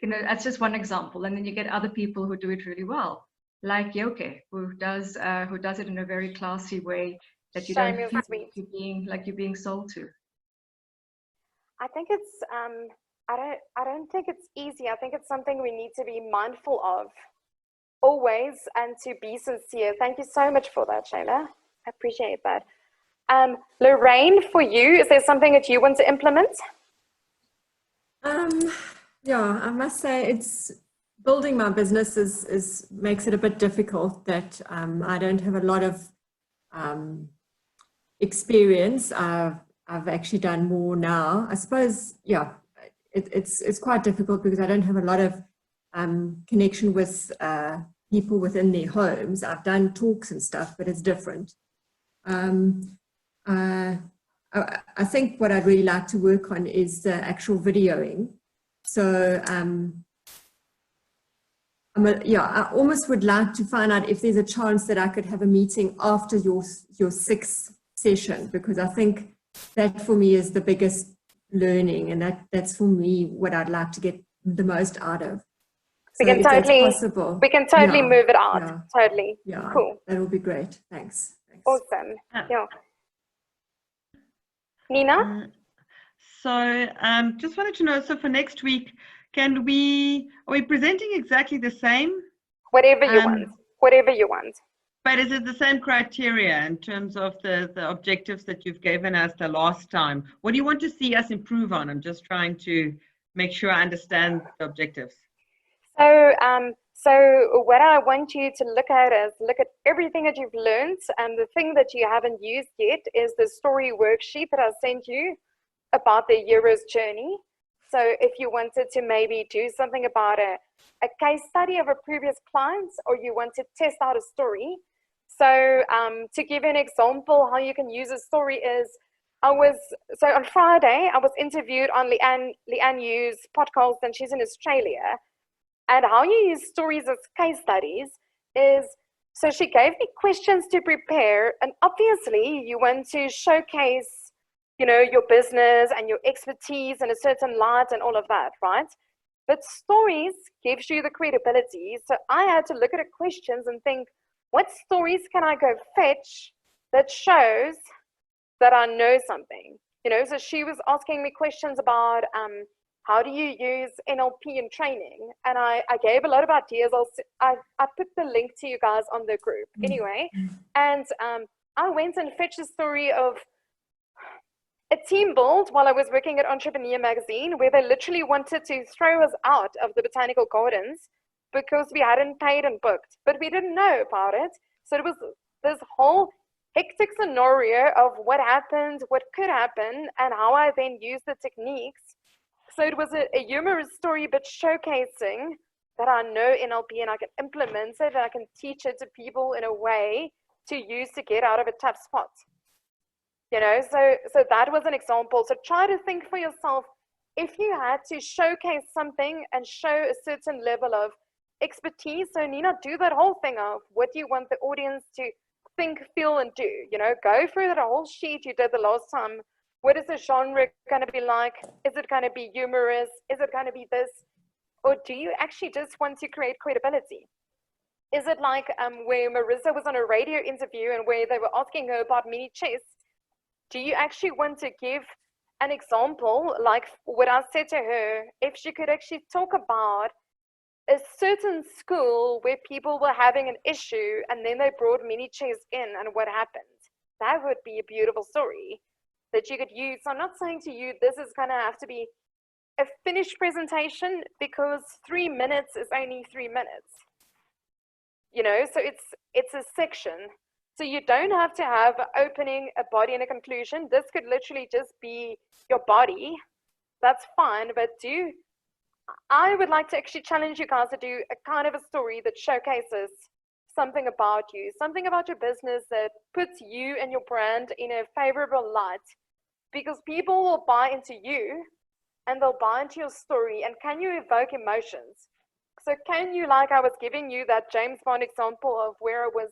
You know, that's just one example, and then you get other people who do it really well. like Yoke, who does it in a very classy way that you don't Shame feel is sweet. like you're being sold to. I think it's I don't think it's easy. I think it's something we need to be mindful of always and to be sincere. Thank you so much for that, Shayla. I appreciate that. Lorraine, for you, is there something that you want to implement? Yeah, I must say it's building my business is makes it a bit difficult that I don't have a lot of experience. I've actually done more now. I suppose, yeah, it's quite difficult because I don't have a lot of connection with people within their homes. I've done talks and stuff, but it's different. I think what I'd really like to work on is the actual videoing. So I almost would like to find out if there's a chance that I could have a meeting after your 6th session, because I think that for me is the biggest learning, and that's for me what I'd like to get the most out of. So if that's possible, we can totally move it out. Yeah, totally. Yeah, cool. That would be great. Thanks. Awesome. Yeah. Nina? So just wanted to know, so for next week, are we presenting exactly the same? Whatever you want. Whatever you want. But is it the same criteria in terms of the objectives that you've given us the last time? What do you want to see us improve on? I'm just trying to make sure I understand the objectives. So what I want you to look at is look at everything that you've learned, and the thing that you haven't used yet is the story worksheet that I sent you about the hero's journey. So if you wanted to maybe do something about a case study of a previous client, or you want to test out a story. So to give you an example, how you can use a story is, so on Friday, I was interviewed on Leanne Yu's podcast, and she's in Australia. And how you use stories as case studies is, so she gave me questions to prepare, and obviously you want to showcase, you know, your business and your expertise in a certain light and all of that, right? But stories gives you the credibility. So I had to look at the questions and think, what stories can I go fetch that shows that I know something? You know, so she was asking me questions about how do you use NLP in training? And I gave a lot of ideas. I put the link to you guys on the group anyway. And I went and fetched a story of a team build while I was working at Entrepreneur Magazine, where they literally wanted to throw us out of the botanical gardens because we hadn't paid and booked, but we didn't know about it. So it was this whole hectic scenario of what happened, what could happen, and how I then used the techniques. So it was a humorous story, but showcasing that I know NLP and I can implement it, and I can teach it to people in a way to use to get out of a tough spot. You know, so that was an example. So try to think for yourself, if you had to showcase something and show a certain level of expertise. So Nina, do that whole thing of what do you want the audience to think, feel, and do. You know, go through that whole sheet you did the last time. What is the genre going to be like? Is it going to be humorous? Is it going to be this? Or do you actually just want to create credibility? Is it like where Marissa was on a radio interview and where they were asking her about mini chess? Do you actually want to give an example, like what I said to her, if she could actually talk about a certain school where people were having an issue and then they brought mini chess in and what happened? That would be a beautiful story that you could use. So I'm not saying to you, this is going to have to be a finished presentation, because 3 minutes is only 3 minutes. You know, so it's a section. So you don't have to have an opening, a body, and a conclusion. This could literally just be your body. That's fine, but I would like to actually challenge you guys to do a kind of a story that showcases something about you, something about your business that puts you and your brand in a favorable light, because people will buy into you and they'll buy into your story. And can you evoke emotions? So can you, like I was giving you that James Bond example of where I was,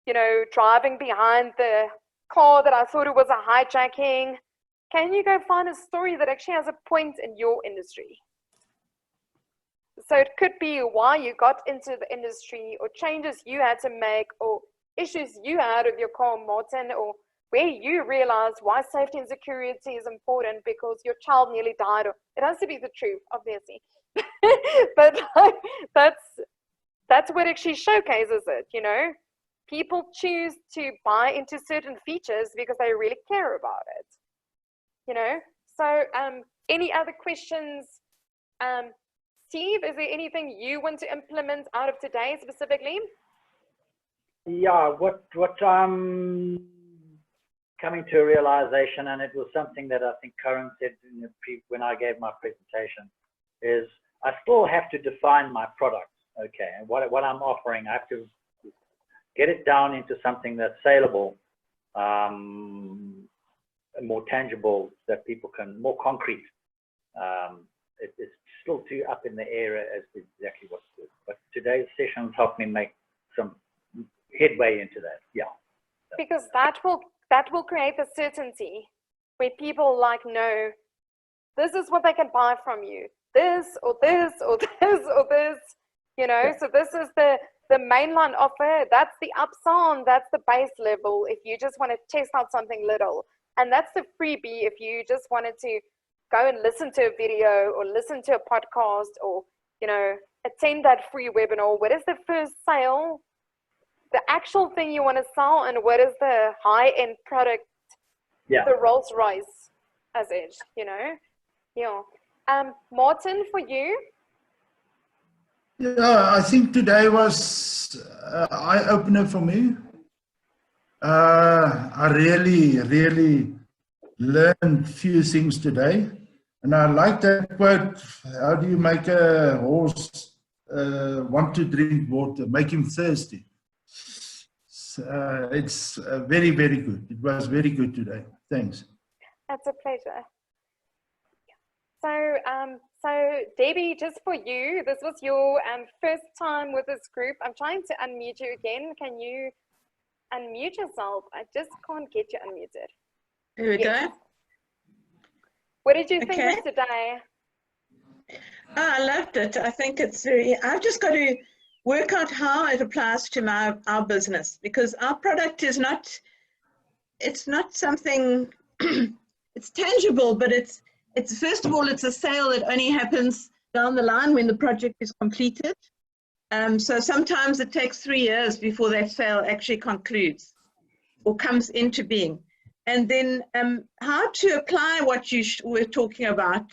you know, driving behind the car that I thought it was a hijacking. Can you go find a story that actually has a point in your industry? So it could be why you got into the industry, or changes you had to make, or issues you had with your car, Martin, or where you realized why safety and security is important because your child nearly died. Or it has to be the truth, obviously. But like, that's what actually showcases it, you know. People choose to buy into certain features because they really care about it, you know. So any other questions? Steve, is there anything you want to implement out of today specifically? Yeah, what I'm coming to a realization, and it was something that I think Karan said in when I gave my presentation, is I still have to define my product, okay, and what I'm offering. I have to get it down into something that's saleable, more tangible, that people can, more concrete. It's still too up in the air as to exactly what's good. But today's sessions helped me make some headway into that. Yeah. Because that will create the certainty where people like know this is what they can buy from you. This or this or this or this, you know. Yeah. So this is the mainline offer. That's the upsell. That's the base level if you just want to test out something little. And that's the freebie if you just wanted to go and listen to a video or listen to a podcast or, you know, attend that free webinar. What is the first sale? The actual thing you want to sell, and what is the high-end product? Yeah. The Rolls Royce as it, you know. Yeah. Martin, for you? Yeah, I think today was an eye-opener for me. I really learned a few things today. And I like that quote, how do you make a horse want to drink water, make him thirsty? It's very, very good. It was very good today. Thanks. That's a pleasure. So Debbie, just for you, this was your first time with this group. I'm trying to unmute you again. Can you unmute yourself? I just can't get you unmuted. Here we go. What did you think of today? Oh, I loved it. I think it's very, I've just got to work out how it applies to our business, because our product is not, it's not something, it's tangible, but it's first of all, it's a sale that only happens down the line when the project is completed. So sometimes it takes 3 years before that sale actually concludes or comes into being. And then how to apply what you were talking about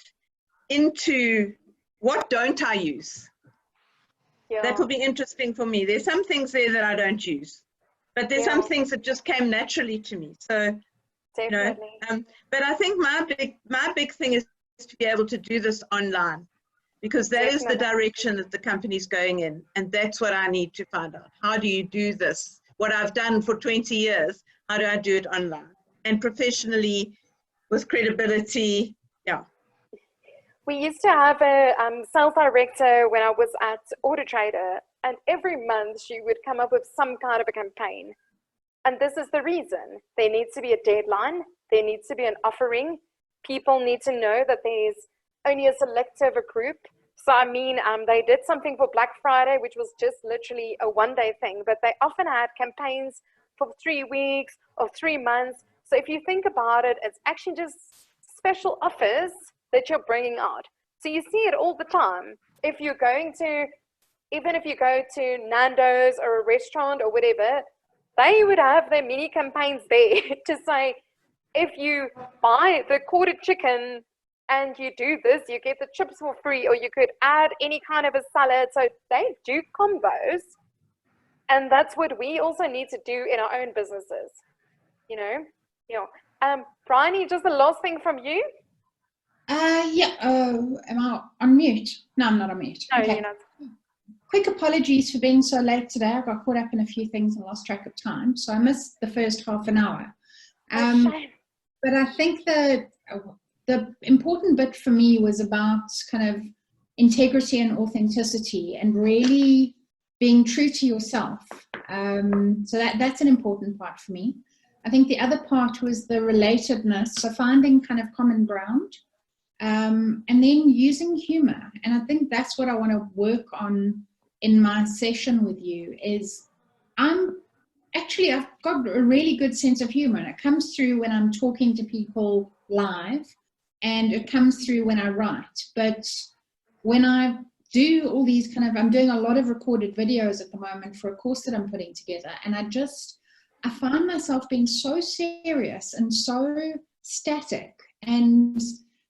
into what don't I use? Yeah. That will be interesting for me. There's some things there that I don't use, but there's some things that just came naturally to me. So, definitely. You know, but I think my big thing is to be able to do this online, because that is the direction that the company's going in, and that's what I need to find out. How do you do this? What I've done for 20 years, how do I do it online and professionally with credibility? Yeah. We used to have a sales director when I was at Auto Trader, and every month she would come up with some kind of a campaign. And this is the reason. There needs to be a deadline. There needs to be an offering. People need to know that there's only a selective group. So I mean, they did something for Black Friday, which was just literally a one-day thing, but they often had campaigns for 3 weeks or 3 months. So if you think about it, it's actually just special offers that you're bringing out. So you see it all the time. If you're going to, even if you go to Nando's or a restaurant or whatever, they would have their mini campaigns there to say, if you buy the quarter chicken and you do this, you get the chips for free, or you could add any kind of a salad. So they do combos. And that's what we also need to do in our own businesses, you know? Bryony, just the last thing from you. Am I on mute? No, I'm not on mute. No, okay. You're not. Quick apologies for being so late today. I got caught up in a few things and lost track of time, so I missed the first half an hour. But I think the important bit for me was about kind of integrity and authenticity and really being true to yourself. So that's an important part for me. I think the other part was the relatedness, so finding kind of common ground. and then using humor. And I think that's what I want to work on in my session with you is I've got a really good sense of humor, and it comes through when I'm talking to people live, and it comes through when I write. But when I do all these I'm doing a lot of recorded videos at the moment for a course that I'm putting together, and I find myself being so serious and so static and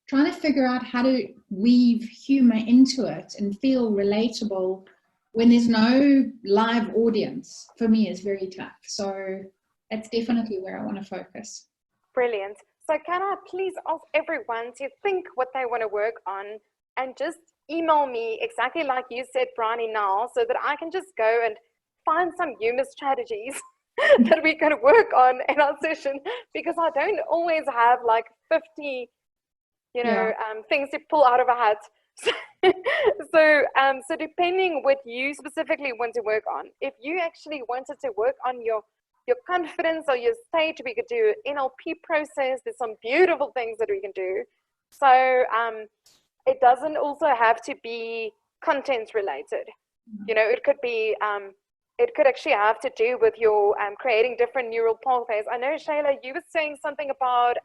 trying to figure out how to weave humor into it and feel relatable when there's no live audience, for me, is very tough. So that's definitely where I want to focus. Brilliant. So can I please ask everyone to think what they want to work on and just email me exactly like you said, Bryony, now, so that I can just go and find some humor strategies that we can work on in our session, because I don't always have like 50 things to pull out of a hat. So depending what you specifically want to work on, if you actually wanted to work on your confidence or your stage, we could do an NLP process. There's some beautiful things that we can do. So it doesn't also have to be content related. It could be it could actually have to do with your creating different neural pathways. I know, Shayla, you were saying something about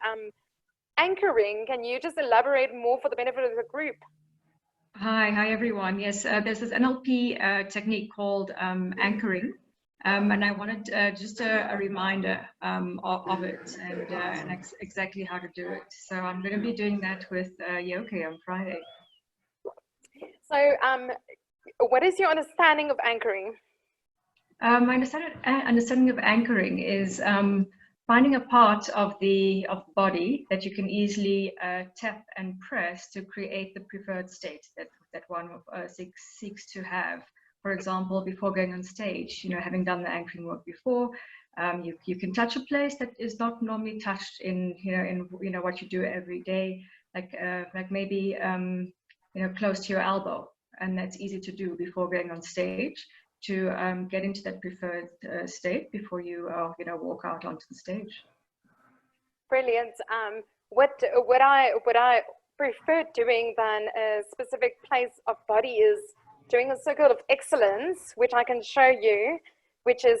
anchoring. Can you just elaborate more for the benefit of the group? Hi everyone. Yes, there's this NLP technique called anchoring, and I wanted just a reminder of it and exactly how to do it. So I'm going to be doing that with Yoke on Friday. So what is your understanding of anchoring? My understanding of anchoring is finding a part of the body that you can easily tap and press to create the preferred state that one seeks to have. For example, before going on stage, having done the anchoring work before, you can touch a place that is not normally touched in what you do every day, like maybe close to your elbow, and that's easy to do before going on stage, to get into that preferred state before you walk out onto the stage. Brilliant. What I prefer doing than a specific place of body is doing a circle of excellence, which I can show you, which is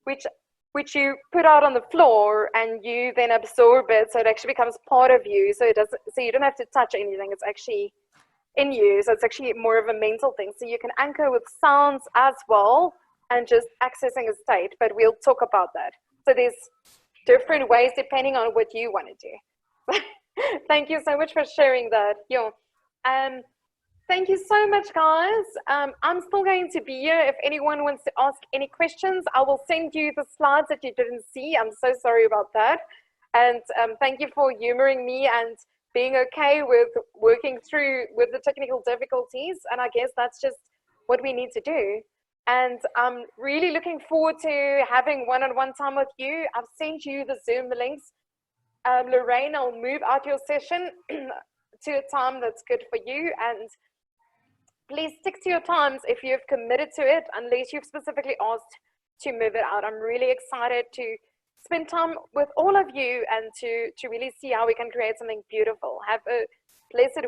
which you put out on the floor and you then absorb it, so it actually becomes part of you. So you don't have to touch anything. It's actually in you, so it's actually more of a mental thing. So you can anchor with sounds as well and just accessing a state, but we'll talk about that. So there's different ways depending on what you want to do. Thank you so much for sharing that. Thank you so much, guys. I'm still going to be here if anyone wants to ask any questions. I will send you the slides that you didn't see. I'm so sorry about that. And thank you for humoring me and being okay with working through with the technical difficulties. And I guess that's just what we need to do. And I'm really looking forward to having one-on-one time with you. I've sent you the Zoom links. Lorraine, I'll move out your session to a time that's good for you. And please stick to your times if you've committed to it, unless you've specifically asked to move it out. I'm really excited to spend time with all of you and to really see how we can create something beautiful. Have a blessed